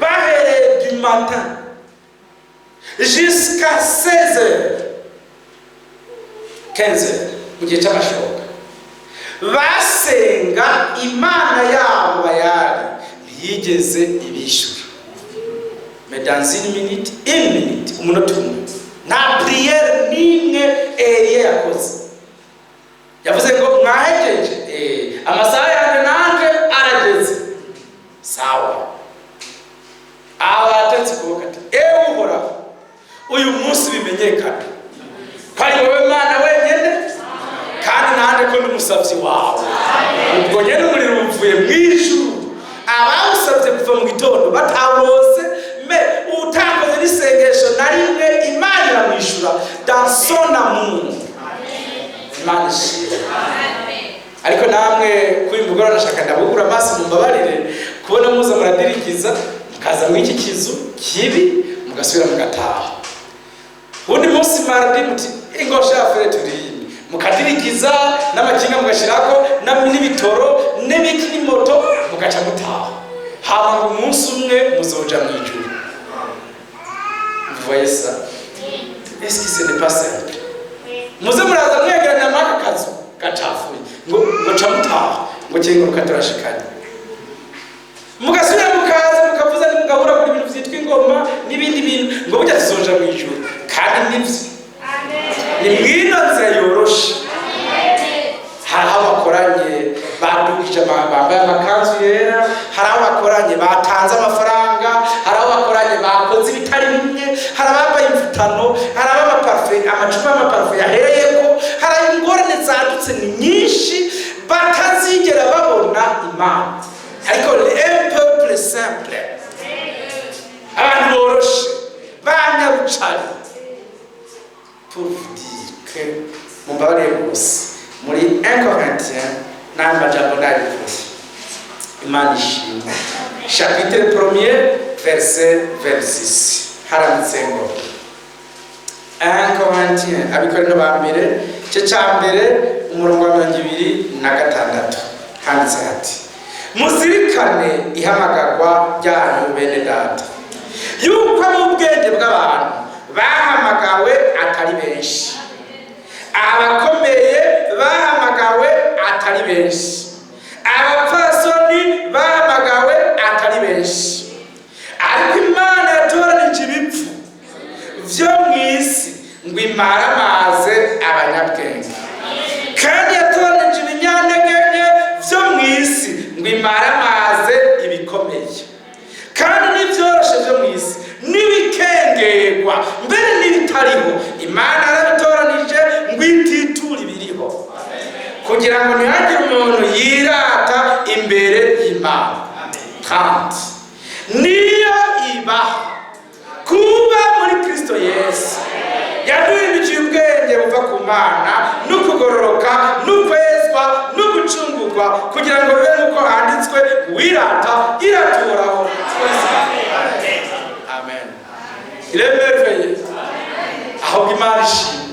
A: bahereye du matin jusqu'à 16 heures kenze mu gihe cy'amashoka basenga imana yabo Bayali ntiyigeze ibishyura. Mais dans une minute umunota umwe nta prière n'imwe Eliya yakoze. Yavuze ngo mwahejeje amasaha yanjye nanje arageze sawa. Abatetsi kuvuga ati Uhoraho uyu munsi bimenyekana ko ari wowe Mana wenyine kandi nanjye ko ndi umusabyi wawe. Ubwo nyine umuriro uvuye mu ijuru abawusabye kuva mu gitondo batabose utakoze n'isengesho na rimwe Imana iramwishyura dans son amour. Imana ishimwe. Ariko namwe kuri mugoroba nashaka ndabugura amaso mumbabarire kubona muza muradirikiza mukaza mu iki kizu kibi mugasubira mugataha. Undi munsi mardi muti ingo shafere turi mukadirikiza n'amakinga mugashirako n'ibitoro n'ibiki n'imoto mugaca mutaha. Hama umunsi umwe muzoja mu ijuru. Vous voyez ça? Est-ce que ce n'est pas simple? Muze muraza mwegeranya amaka kazu gacafuye ngo ca mutaha ngo kinguruka turashikanye mugasubira mukaza mukavuza nimugahura kuri ibintu vyitwa ingoma n'ibindi bintu ngo burya tuzoja mu ijuru kandi nivyo. Ni mwino nzira yoroshe. Hari aho bakoranye badugije bambaye amakanzu yera, hari aho bakoranye batanze amafaranga, hari aho bakoranye bakoze ibitari bimwe, hari abambaye imvutano, hari amacupa y'amaparufe yahereyeko, hari ingorane zadutse ni nyinshi batazigera babona Imana. Ariko un peuple simple, abantu boroshe banyarucari, pour vous dire que mumbabarire bose muri 1 Corinthiens n'amajambo n'abivuze. Imana ishimwe. Chapitre 1 verset 26 haranditse ngo 1 Corinthiens abikorino ba mbere cyo cyambere umurongo wa 26 handitse ati muzirikane ihamagagwa ryanyu bene data yuko mu bwenge bw'abantu bahamagawe atari benshi, abakomeye bahamagawe atari benshi, abapfasoni bahamagawe atari benshi, ariko Imana yatoranije ibipfu vyo mw'isi ngo imaramaze abanyabwenge, kandi yatoranije ibinyantege vyo mw'isi ngo imaramaze ibikomeye, kandi n'ivyoroshe vyo mw'isi n'ibikengerwa mbere n'ibitariho Imana yarabitoranije ngo ititure ibiriho, kugira ngo ntihagire umuntu yirata imbere y'Imana. Kandi niyo ibaha kuba muri Kristo Yesu yaduhindukiye ubwenge buva ku Mana n'ukugororoka n'ukwezwa n'ugucungurwa kugira ngo bibe nk'uko handitswe wirata iraturaho. Amen. Il est merveilleux. Aho Imana ishimwe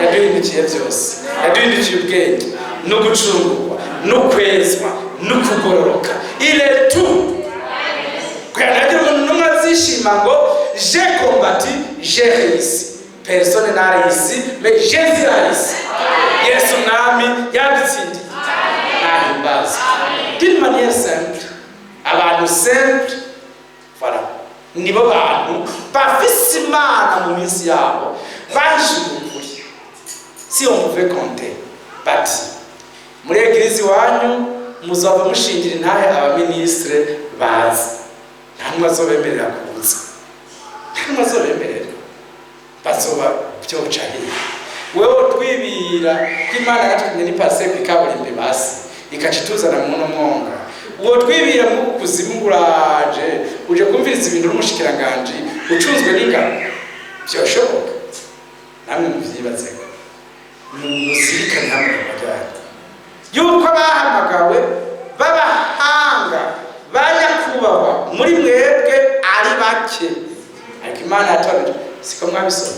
A: yaduhindukiye byose, yaduhindukiye ubwenge no gucungurwa no kwezwa no kugororoka. Il est tout. Kuyagira umuntu n'umwe azishima ngo j'ai combattu, j'ai réussi. Personne n'a réussi, mais Jésus a réussi. Yesu mwami yadutsindiye. Nahimbaza. D'une manière simple, abantu simple, voilà. Nibo bantu bafise Imana mu minsi yabo bahishuye ukuri. Si on pouvait compter bati muri eglise wanyu muzava mushingira intahe abaministre bazi ntamwe azobemerera kuza, ntamwe azobemerera bazoba byoca hehe. Wewe twibira ko Imana yatwimye ni passer ku kaburimbi basi ikacituzana mu mwonga uwo twibira mu kuzimu uraje uje kumviriza ibintu n'umushikiranganje ucunzwe n'ingabo byoshoboka. Namwe muvyibaze musirikane hamwe n'abajyanye yuko bahamagawe babahanga banyakubahwa muri mwebwe ari bake, ariko Imana yatoranije. Siko mwabisoma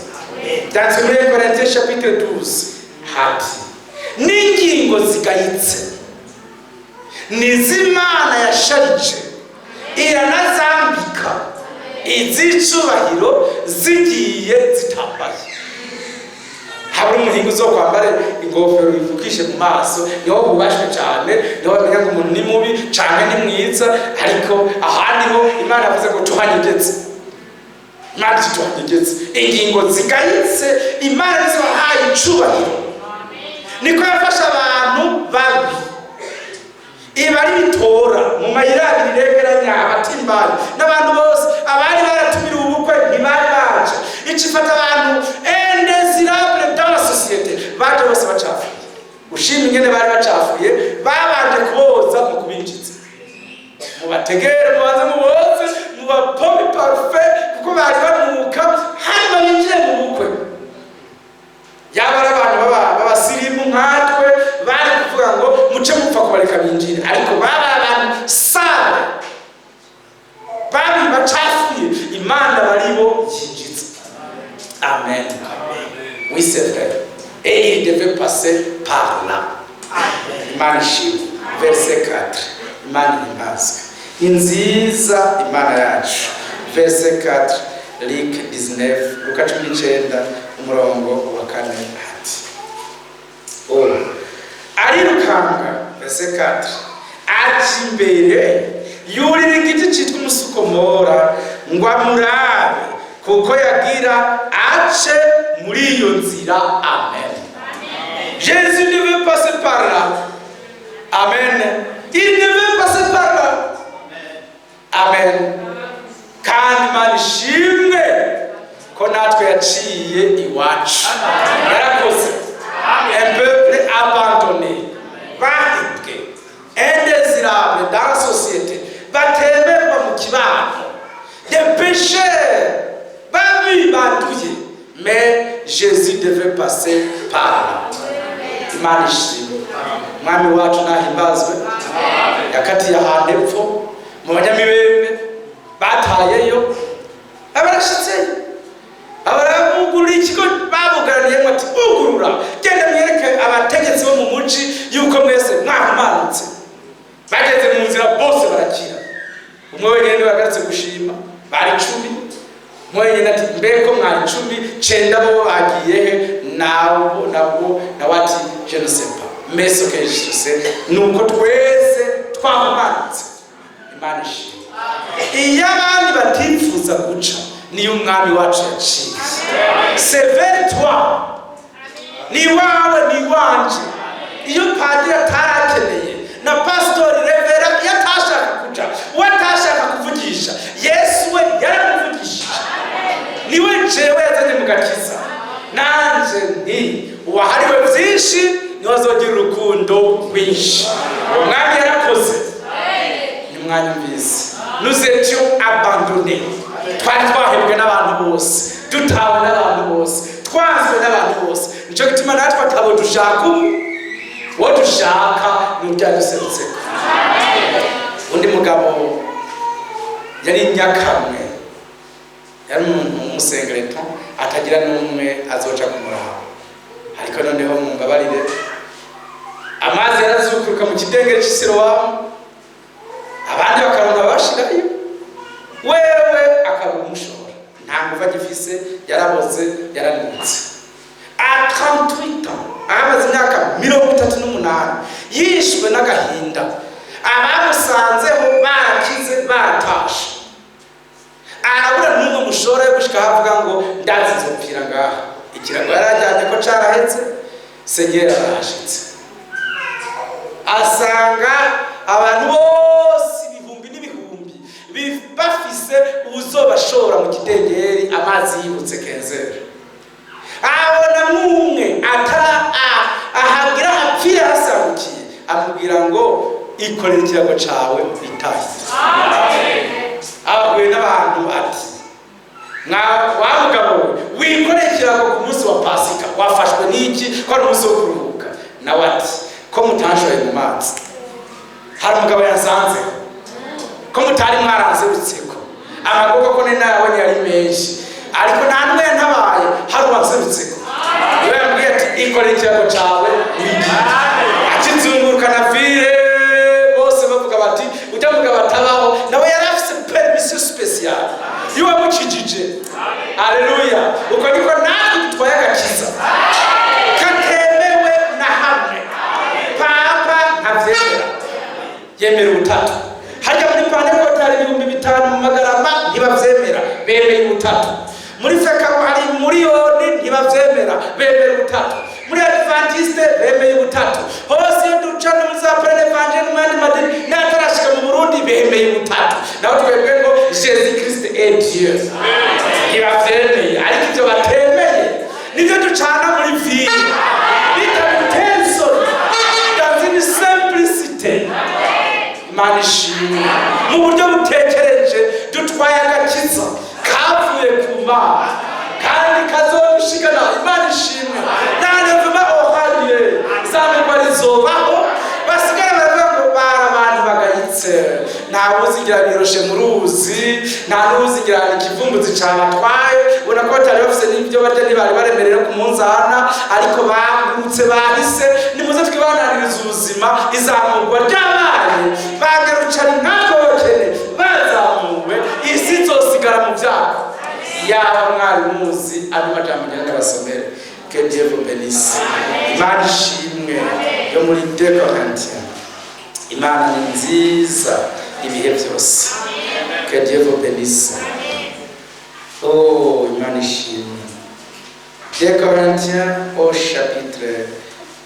A: byanditswe muri Corinthiens chapitre 12 hati n'ingingo zigayitse n'iz'Imana yasharije iranazambika izicubahiro zigiye zitambaye. habura umuhinga uzokwambare ingofero yivukishe mu maso niho hubashwe cyane, niho bamenya ngo umuntu ni mubi cyane ni mwiza. Ariko ahandi ho Imana yavuze ngo tuhanyegetse, Imana tuhanyegetse ingingo zigayitse. Imana nizo haye icubahiro. Niko yafasha abantu babi ibari bitora mu mayira abiri regeranya abatimbari n'abantu bose abari baratumira ubukwe ntibari baje. Icifata abantu indésirable dans la société baje bose bacafuye. Ushima ingene bari bacafuye, babanje kuboza mu kubinjiza, mubategere mubanze muboze mubapompe parfait kuko bari banuka hanyuma binjire mu bukwe. Yaba ari abantu b'abasirimu nkatwe bari kuvuga ngo muce mupfa kubareka binjire, ariko baba abantu sale babi bacafuye Imana baribo yinjiza. Amen. Oui, c'est vrai. Et il devait passer par là. Imana ishimwe. Verset 4. Imana imbazwe. Inziza Imana yacu. Verset 4. Luc 19. Luka 19 umurongo wa 4 ati. Arirukanga. Verset 4. Aje imbere yurira igiti cyitwa umusukomora ngo amurabe kuko yagira ace muri iyo nzira. Amen. Jésus ne veut passer par là. Amen. Il ne veut passer par là. Amen. Kandi Imana ishimwe ko natwe yaciye iwacu. Yarakoze. Un peuple abandonné, bahitwe, indésirable dans la société, batemerwa mu kibano, des pécheurs babi banduye. Mais Jésus devait passer par là. Imana ishimwe. Mwami wacu nahimbazwe. Yakati yahande epfo mu banyamibembe batayeyo abarashitse abaramugurira ikigo babugaraniye ati ugurura genda myereke abategetsi bo mu muci yuko mwese mwahumanutse. Bageze mu nzira bose barakira. Umwe wenyine bagarutse gushima bari 10. Mwenye ati mbeko mwari 10 bo bagiye he nabo nawati je ne sais pas. Mais ce que je sais nuko twese twahumanutse. Imana ishimwe. Iyo abandi batifuza guca niyo umwami wacu yaciye. C'est vers toi. Ni wawe ni wanje. Iyo padiri atarakeneye na pastor revera yatashaka kuja watashaka kuvugisha Yesu we yaramuvugishije. Niwe jewe yazanye mugakiza. Nanje nti wahariwe byinshi niho azogira urukundo rwinshi. Umwami yarakoze. Ni mwanya mbizi. Nous étions abandonnés. Twari twahebwe n'abantu bose, dutawe n'abantu bose, twazwe n'abantu bose. Nico gituma natwe atabo dushaka wo dushaka n'ubyaduserutse. Undi mugabo yari nyakamwe, yari umuntu umusengereto atagira n'umwe azoca kumuraha. Ariko noneho mumbabarire amazi yarazukuruka mu kidengeri cy'Isilowamu, abandi bakaronka bashirayo, wewe akaba umushora. Nta nguva gifise, yaraboze yaranutse. A 38 ans, amaze imyaka 38 yishwe n'agahinda. Abamusanzeho barakize baratashe. Arabura n'umwe mushora yo gushika havuga ngo ndazi nzopfira ngaha. Ikirago yarajyanye ko carahetse, Senyera arashitse. Asanga abantu bose ibihumbi n'ibihumbi bafise uzobashora mu kidengeri amazi yibutse Kenzera. Abona mwumwe ahagira apfire hasarukiye amubwira ngo ikorera ikirago cawe itahe. Abahuye n'abantu ati wa mugabo wikorera ikirago ku munsi wa Pasika wafashwe n'iki ko ari umunsi wo kuruhuka? Nawe ati ko mutashoye mu mazi, hari umugabo yasanze ko mutari mwaranserutseko amagogo ko nabonye yari menshi ariko nta numwe yantabaye hari uwanserutseko. Iyo yambwiye ati ikorera ikirago cawe wigi akizunguruka na vire bose bavuga bati ujya mugabo atabaho nawe yari afise permission special yuwa mukijije. Haleluya. Uko niko natwe dutwaye agakiza. yemera ubutatu. Hajya muri Pentecote hari 5,000 mu Magarama ntibavyemera, bemeye ubutatu. Muri Fekamu hari miliyoni ntibavyemera, bemera ubutatu. Muri Adventiste bemeye ubutatu. Hose ducana muri za Prene Evangile mandi madini n'atarashika mu Burundi bemeye ubutatu. Naho twebwe ngo Jésus Christ est Dieu. Ntibavyemeye, ariko ivyo batemeye nivyo ducana muri vie. Bita intenso dans une simplicité. Imana ishimwe mu buryo butekereje dutwaye agakiza kavuye ku Mana kandi kazodushikana. Imana ishimwe nanevuma ohariye zamugwa rizobaho basigara baravuga ngo bara abantu bagayitse nta buzigira biroshe mu ruzi nta n'uzigira ikivumbuzi cabatwaye ubona ko batari bafise n'ibyo barya ntibari baremerera ku munzana ariko bagurutse bahise nimuze twibananiriza ubuzima izamugwa ry'abana bagarucana nk'abokene bazamuwe isi izosigara mu vyago. Yaba mwari muzi ari majambo ngenda basomere que Dieu vous bénisse. Imana ishimwe yo muri 2 Corinthiens. Imana ni nziza ibihe byose. Que Dieu vous bénisse. Oh, Imana ishimwe. 2 Corinthiens au chapitre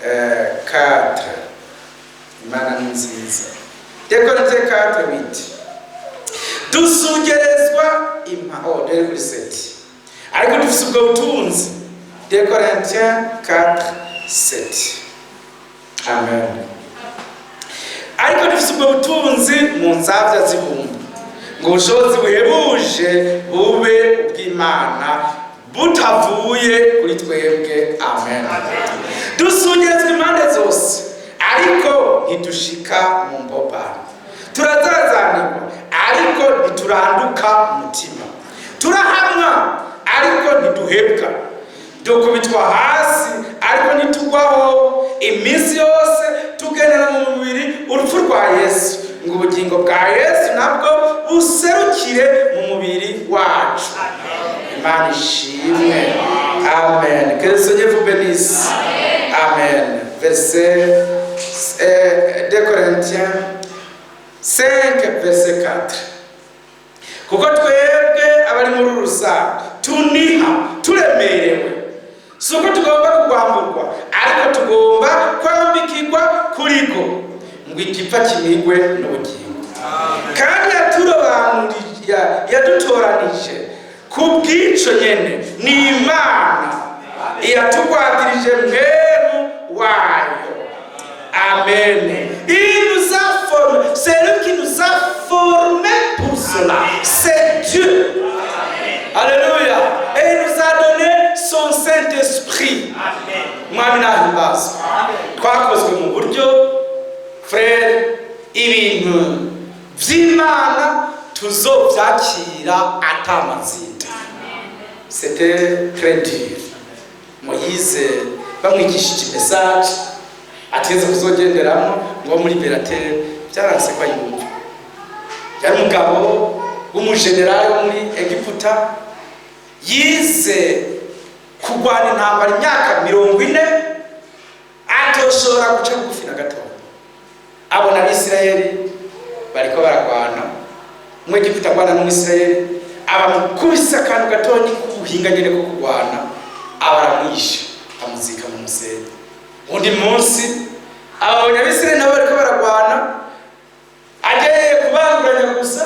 A: 4. Imana ni nziza. 2 Corinthiens 4:8. Dusugerezwa impao de reset. Ariko dufise ubwo butunzi. 2 Corinthiens 4:7. Amen. Ariko dufise ubwo butunzi mu nzavya zibumba. Ngo ubushobozi buhebuje bube ubw'Imana butavuye kuri twebwe. Amen. Dusugerezwa impande zose. Ariko ntidushika mu mbobane. Turazazanirwa ariko ntituranduka umutima. Turahamwa ariko ntiduhebwa. Dukubitwa hasi ariko ntitugwaho. Iminsi yose tugendera mu mubiri urupfu rwa Yesu ngo ubugingo bwa Yesu nabwo buserukire mu mubiri wacu. Imana ishimwe. Amen. Que le Seigneur vous bénisse. Amen. Verset 2 Corinthiens 5 verset 4. Kuko twebwe abari muri rusange tuniha turemerewe suko tugomba kugwamburwa ariko tugomba kwambikirwa kurigo ngo igipfa kimigwe n'ubugingo. Kandi yadutoranije kubw'ico nyene ni Imana yatugwadirije mwemu wayo. Amen. Il nous a formés. C'est lui qui nous a formés pour cela. C'est Dieu. Alléluia. Et il nous a donné son Saint-Esprit. Amen. Twakozwe mu buryo frère ibintu vy'Imana tuzovyakira atamazinda. C'était très dur. Moïse bamwigishije message ateze kuzogenderamo ngo muri Beratere byaranse kwa yumva. Yari umugabo w'umugenerali wo muri Egiputa yize kugwana intambara imyaka 40 atoshobora guca bugufi na gato. Abona Abisirayeli bariko baragwana mu Egiputa gwana n'Isirayeli abamukubisa kandi gatonyi kubuhinganyene ko kugwana abaramwisha amuzika mu musenyi. Undi munsi ababonye Abisirayeli nabo bariko baragwana ageye kubanguranya gusa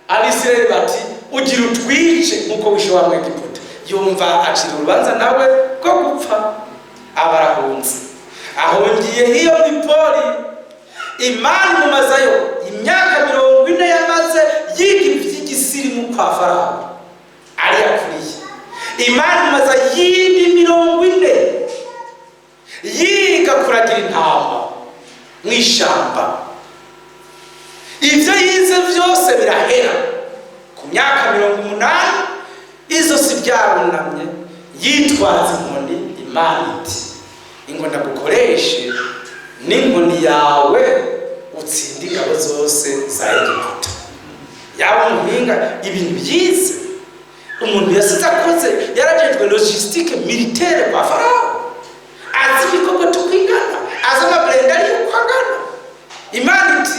A: Abisirayeli bati ugira utwice nkuko wishe wa Egiputa. Yumva acira urubanza nawe ko gupfa abarahunze. Ahongiye hiyo mipoli Imana mumazayo imyaka 40 yamaze y'igisirimu kwa Farao ari yakuriye. Imana mumaza yindi 40 yiga kuragira intama mw'ishamba. Ivyo yize vyose birahera ku myaka 80 izo si byarunamye yitwaza inkoni. Imana iti ingo ndagukoreshe n'inkoni yawe utsinde ingabo zose za Egiputa. Yaba umuhinga ibintu byize umuntu yasize akoze yarajejwe logistique militaire kwa Farao azi ibikoko tukwigana azi amabrenda ari kwagana. Imana iti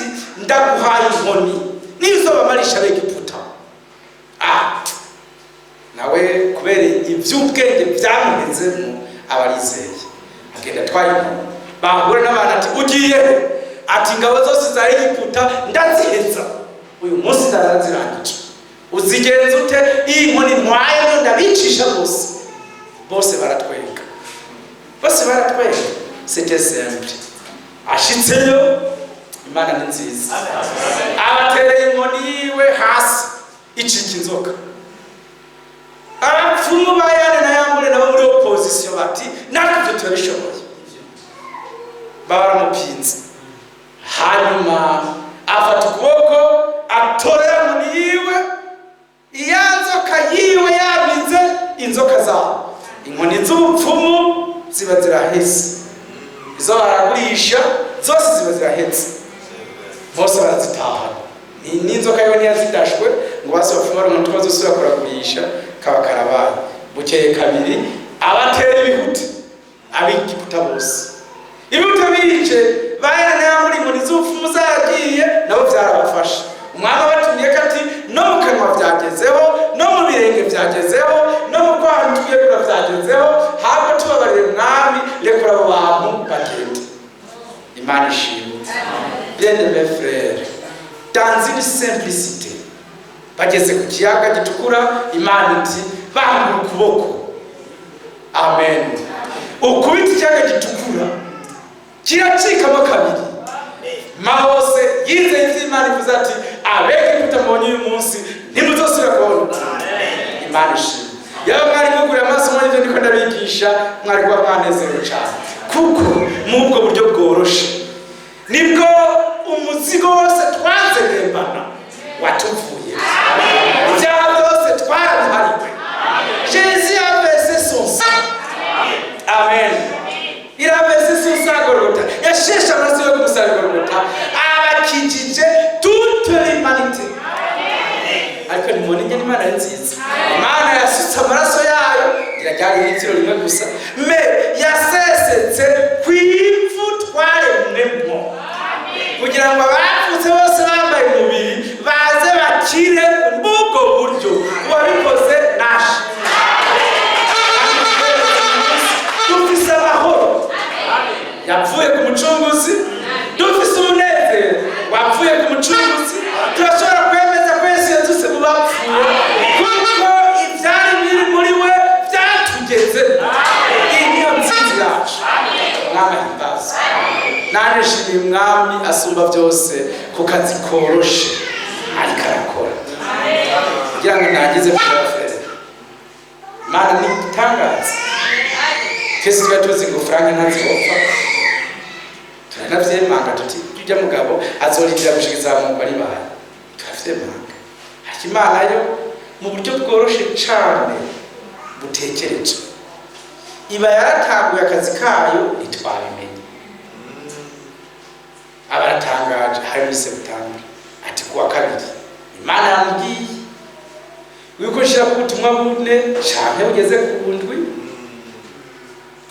A: ahura n'abantu ati ugiye ati ingabo zose za Egiputa ndaziheza uyu munsi ndarazirangije uzigenza ute iyi nkoni ntwaye ndabicisha bose baratwenga c'était simple ashitseyo Imana ni nziza abatereye inkoni yiwe hasi icika inzoka abapfumu bayane na Yambure nabo muri opposition bati natwe turabishoboye baramupinze hanyuma afata ukuboko atorera inkoni yiwe iyanzoka yiwe yabize inzoka zabo inkoni z'ubupfumu ziba ziraheze izo baragurisha zose ziba ziraheze bose barazitahana n'inzoka yo ntiyazidashwe ngo base bafumara umuntu bazosubira kuragurisha kaba karabaye bukeye kabiri abatera ibihute ab'Egiputa bose ibihute bice bayana Yambure inkoni z'ubupfumu zaragiye nabo byarabafasha umwami batumye kati no mu kanwa byagezeho no mu birenge byagezeho no mu kwaha twegura byagezeho hako tubabarire mwami rekura abo bantu bagende Imana ishimwe bien-aimés frères dans une simplicité bageze ku kiyaga gitukura Imana iti bambura ukuboko amen ukubita ikiyaga gitukura kiracikamo kabiri Mose yizeye Imana ivuze ati ab'Egiputa mbonye uyu munsi ntimuzosubira kubona Imana ishimwe yaba mwari mugura amaso muri ibyo ndiko ndabigisha mwari kuba mwanezerewe cyane kuko mu ubwo buryo bworoshe nibwo umuzigo wose twanzegembana watuvuye ibyaha byose twarabihariwe Jésus a versé son sang amen il a versé son sang Golgotha yasheshe amaraso yo kumusaraba Golgotha abakijije toute l'humanité ariko nimone nyine Imana nziza Imana yasutse amaraso yayo irajyanye n'itiro rimwe gusa me yasesetse kwivu twaremwemo kugira ngo abapfutse bose bambaye umubiri baze bakire ubwo buryo wabikoze nashe dufise amahoro yapfuye ku mucunguzi dufise umunezero wapfuye ku mucunguzi turashobora kwemeza ko Yesu yadutse mu bapfuye kuko ibyari biri muri we byatugeze iyi niyo nsinzi yacu mwami ahimbaza nane nshimiye umwami asumba byose ku kazi koroshe ariko arakora kugira ngo nagize frere Imana ni igitangaza twese twari tuzi ngo Frank ntazopfa turanavyemanga tuti ujya mugabo azorindira gushikiza mu bari baye turavyemanga ariko Imana yo mu buryo bworoshe cyane butekereje iba yaratanguye akazi kayo ntitwabimenye abaratangaje hari muri September ati kuwa kabiri Imana yambwiye wiko shira ku butumwa bune cyane bugeze ku bundwi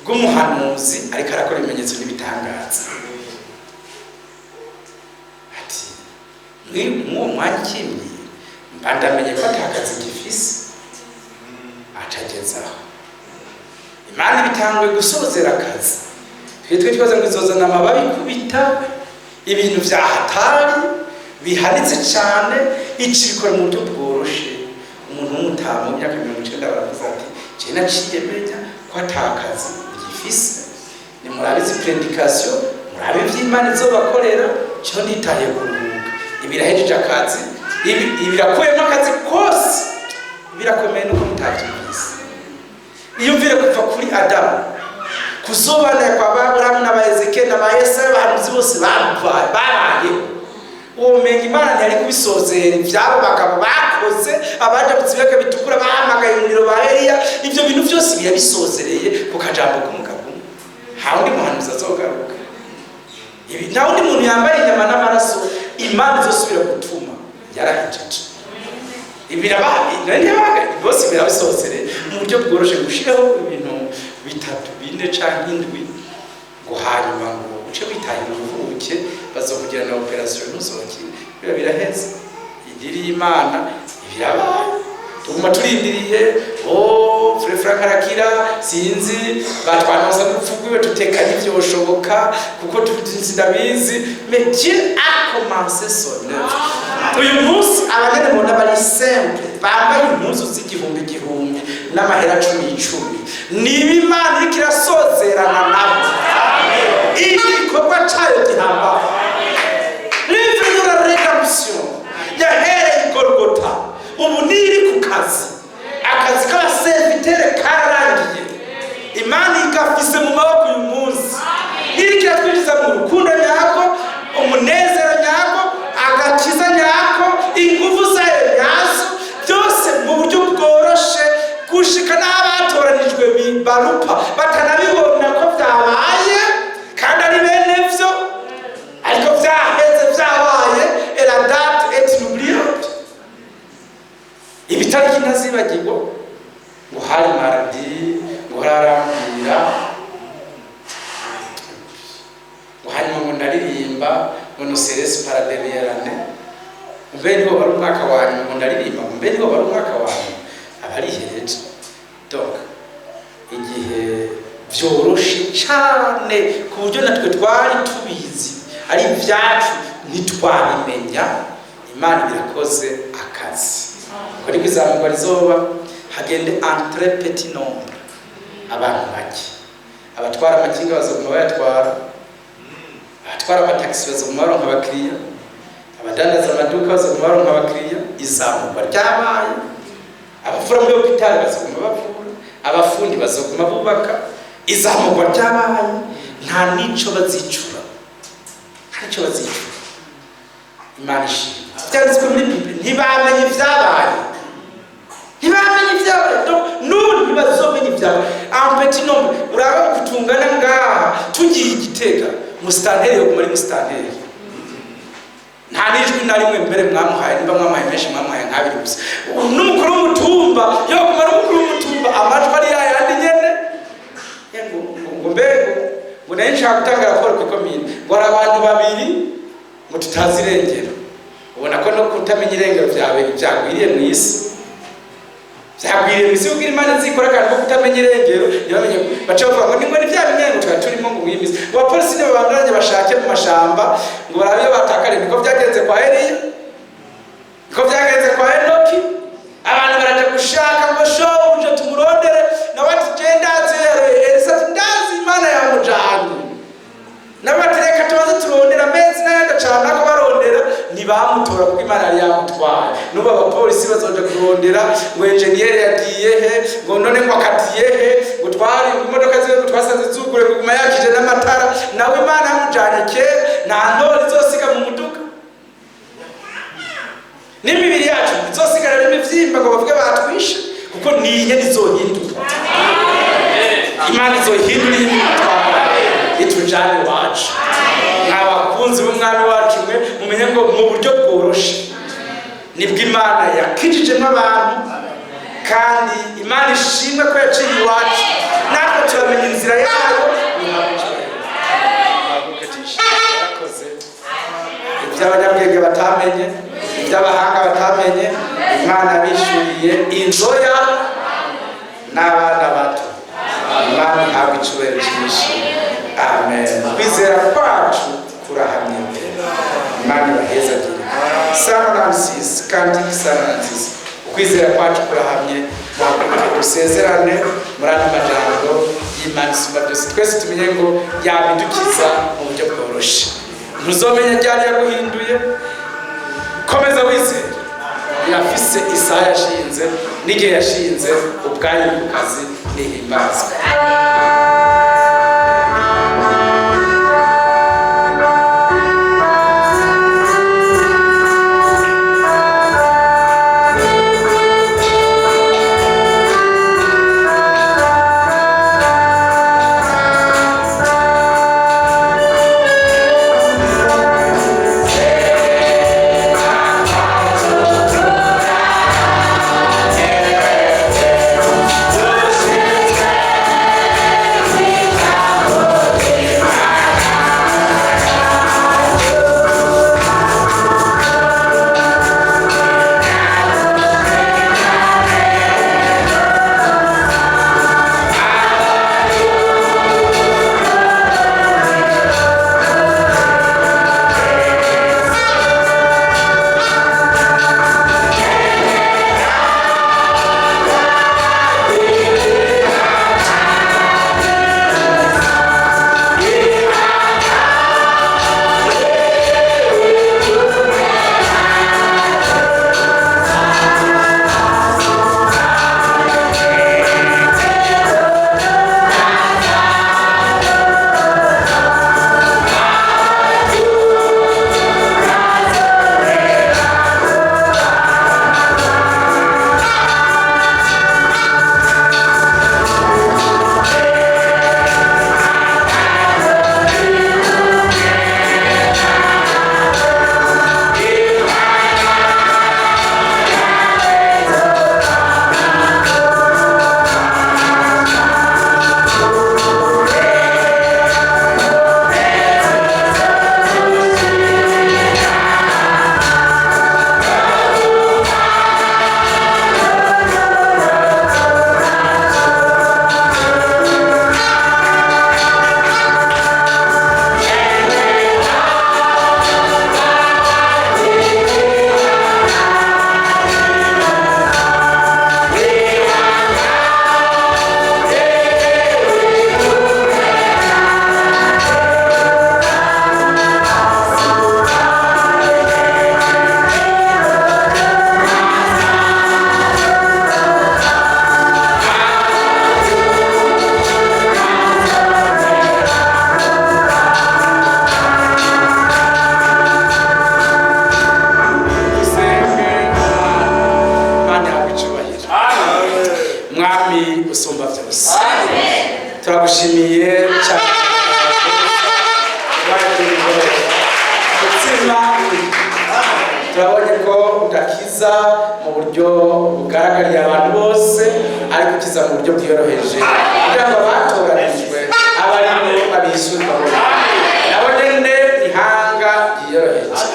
A: bw'umuhanuzi ariko arakora ibimenyetso n'ibitangaza ati mu mwanya kimwe mbandamenye ko atakazi gifise acagezaho Imana bitangwe gusozera akazi twitwe twaza ngo izozana amababi kubita ibintu vya hatari biharitse cyane icikora mu buryo bworoshe umuntu w'umutamo myaka 90 baravuze ati je naciye menya ko atakazi gifise ni murabizi predication murabe vy'Imana izobakorera cyo nitaye kuruhuka ibirahejeje akazi ibirakuyemo akazi kose birakomeye nuko mutavyumvise iyo mvire kuva kuri Adamu kuzobana kwa Abrahamu na Ezekiel na Yesaya abahanuzi bose babaye umenga Imana ntiyari kubisozera ivyabo bagabo bakoze abaje kuzibaga bitukura bahamagaye umuriro ba Eliya ivyo bintu byose birabisozereye ku kajambo k'umugabo hawundi muhanuzi azogaruka ibi ntawundi muntu yambaye inyama n'amaraso Imana izosubira gutuma yarahijeje ibirabaye ntiyabaga bose birabisozereye mu buryo bworoshe gushiraho ibintu bitatu bine canke indwi ngo hanyuma ngo uce witaye uruhuke bazokugira na operation ntuzoki biraheze idiri y'Imana ibirabaye tuguma turindiriye Frère Frank arakira sinzi batwanoza n'upfugwiwe tuteka n'ivyoshoboka kuko tuzindabizi mais Dieu a commencé son œuvre. Uyu munsi abagene bona bari simple bambaye impuzu z'igihumbi n'amahera 10 niba Imana iriko irasozerana nabo igikorwa cayo gihamba livre de la rédemption yahereye Golgotha ubu niri ku akazi k'abaservitere kararangiye Imana igafise mu maboko uyu munsi iriko iratwinjiza mu rukundo nyako umunezero nyako agakiza nyako ingufu zayo nyazo byose mu buryo bworoshe gushika n'abatoranijwe barupa batanabibona ko byabaye kandi ari bene vyo ariko vyaheze vyabaye la date est oubliée ibitariki ntazibagirwa ngo hari mardi ngo hararambira ngo hanyuma ngo ndaririmba ngo nuseresi paraderierane mbe niho bari umwaka wanyu ngo ndaririmba mbe niho bari umwaka wanyu abarihereje donc igihe vyoroshe cyane ku buryo natwe twari tubizi ari ibyacu ntitwabimenya Imana birakoze akazi kuri kwizamurwa rizoba hagende entre petit nombre abantu bake abatwara amakinga bazoguma bayatwara abatwara amataxi bazoguma baronka abakiriya abadandaza amaduka bazoguma baronka abakiriya izamurwa ryabaye abafura muri hopitali bazoguma bavura abafundi bazoguma bubaka izamurwa ryabaye nta nico bazicura Imana ishimwe byanditswe muri Bible ntibamenye ibyabaye n'ubu ntibazomenya ibyabaye petit nombre uraba kutungana ngaha tugiye Igitega musitanteri yo kumara musitanteri nta nijwi na rimwe mbere mwamuhaye niba mwamuhaye menshi mwamuhaye nk'abiri gusa n'umukuru w'umutumba yo kumara umukuru w'umutumba amajwi ari yayandi nyene ngo mbego ngo nayo nshaka gutanga raporo ku komine ngo hari abantu babiri ngo tutazi irengero ubona ko no kutamenya irengero byagwiriye mu isi ubwira Imana zikora kandi ko kutamenya irengero ntibamenye baca bavuga ngo nimwe nivyabimenye ngo twari turimo ngo mwimisi ngo abapolisi nibo bandanye bashake mu mashamba ngo barabe batakare niko byagenze kwa Eliya niko byagenze kwa Enoki abantu baraje gushaka ngo show uje tumurondere na wati gendaze Elisa ndazi Imana yamujanye nabatereka tubaze turondera mezi nayenda cyane ko barondera ntibamutora kuko Imana yari yamutwaye nuba abapolisi bazoje kurondera ngo engineer yagiye he ngo none ngo akatiye he ngo twari imodoka ziwe twasanze zugure kuguma yakije n'amatara nawe Imana yamujanye ke nta ndori zosiga mu muduka n'imibiri yacu izosigara n'imivyimba ngo bavuge batwishe kuko niye nizohinduka Imana izohindura imutwara itujane wacu abakunzi b'umwami wacu mwe mumenye ngo mu buryo bworoshe nibwo Imana yakijijemo abantu kandi Imana ishimwe ko yaciye iwacu natwe turamenya inzira yayo iby'abanyabwenge batamenye iby'abahanga batamenye Imana bishuriye inzoya n'abana bato Imana ihabwa icyubahiro cyinshi amen kwizera kwacu kurahamye Imana ibahezagire Francis kandi Francis kwizera kwacu kurahamye dusezerane muri andi majambo y'Imana isumba byose twese tumenye ngo yabidukiza mu buryo bworoshe ntuzomenya ryari yaguhinduye komeza wizere irafise isaha yashinze n'igihe yashinze ubwayo ku kazi nihimbazwe umutsima turabonye ko udakiza mu buryo bugaragariye abantu bose ariko ukiza mu buryo bwiyoroheje kugira ngo abatoranijwe abarimo babishyurwa nabo nyine ihanga ryiyoroheje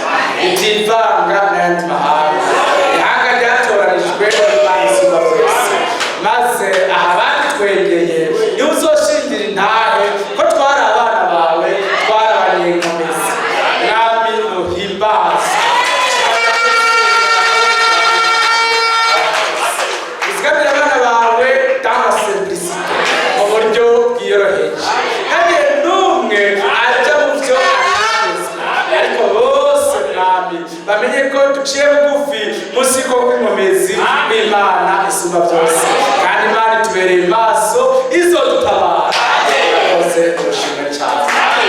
A: ritivanga n'ayandi mahanga ihanga ryatoranijwe n'Imana bose maze aha batwegeye niho uzoshingira intahe ko twari abana bawe twari abanyenkomezi mwami muhimbaza uzigamire abana bawe dans la simplicité mu buryo bwiyoroheje kandi n'umwe ajya mu byo ashatse ariko bose mwami bamenye ko duciye bugufi munsi ko kw'inkomezi n'Imana isumba byose kandi Imana itubereye maso izo dutabara rwose turashimira cyane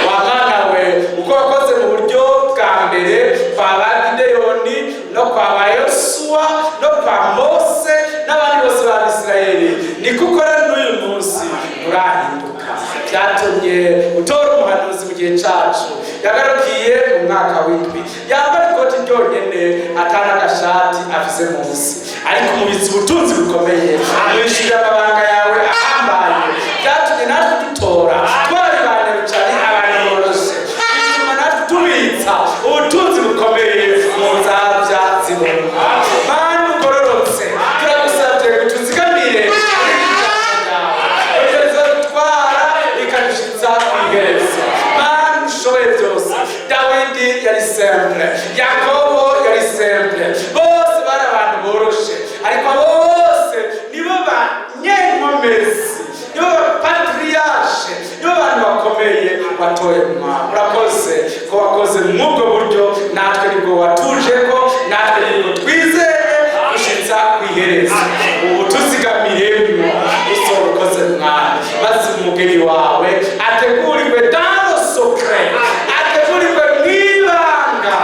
A: wa Mana we uko wakoze mu buryo bwa mbere kwa ba Gideyoni no kwa ba Yosuwa no kwa Mose n'abandi bose ba Isirayeli niko ukora n'uyu munsi urahinduka byatumye utora umuhanuzi mu gihe cyacu yagarukiye mu mwaka w'indwi yambara ikoti ryonyine atana agashati afise munsi ariko umubitsi ubutunzi bukomeye amwishyurira amabanga yawe ahambaye byatumye natwe dutora twari banewe cyane abantu boroshe bituma natwe tubitsa ubutunzi bukomeye mu nzabya zibonwa Mana ugororotse turagusabye ngo tuzigamire ugereza gutwara ikadushitsa kwigereza Mana ushoboye byose Dawidi yari simple Yakobo yari simple bose bari abantu boroshe ariko bose nibo banyenkomezi nibo bapatriyashe nibo bantu bakomeye batoye Mwami urakoze ko wakoze mw'ubwo buryo natwe nibwo watuje ko natwe nibwo twizeye gushitsa kwihereza ubu tuzigamiremwo usohokoze Mwami maze umugeni wawe ategurirwe dans le secret ategurirwe mw'ibanga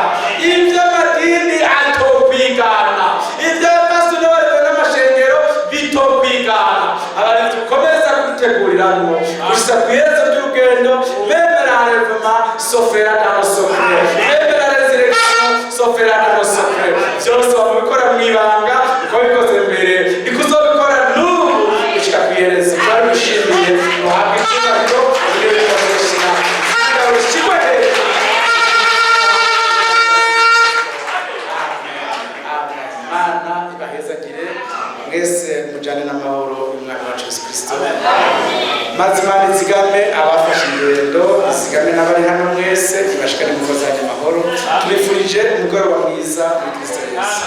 A: iby'amadini atokwigana iby'abapasitori n'amashengero bitokwigana abantu dukomeza kubiteguriranwo gushitsa kwihereza ry'urugendo bemera enlèvement sofera dans le secret bemera résurrection sofera dans le secret byose wabikora mw'ibanga uko bikoze mbere niko uzobikora n'ubu gushika kwihereza twari dushimiye uhabwa icyubahiro ibyo bikoresha ushimwe Mana ibahezagire mwese mujane n'amahoro y'Umwami wacu Yesu Kristo maze Imana izigame abafashe ingendo izigame n'abari hano mwese ibashikane mu ngo zanyu amahoro tubifurije umugoroba mwiza muri Kristo Yesu.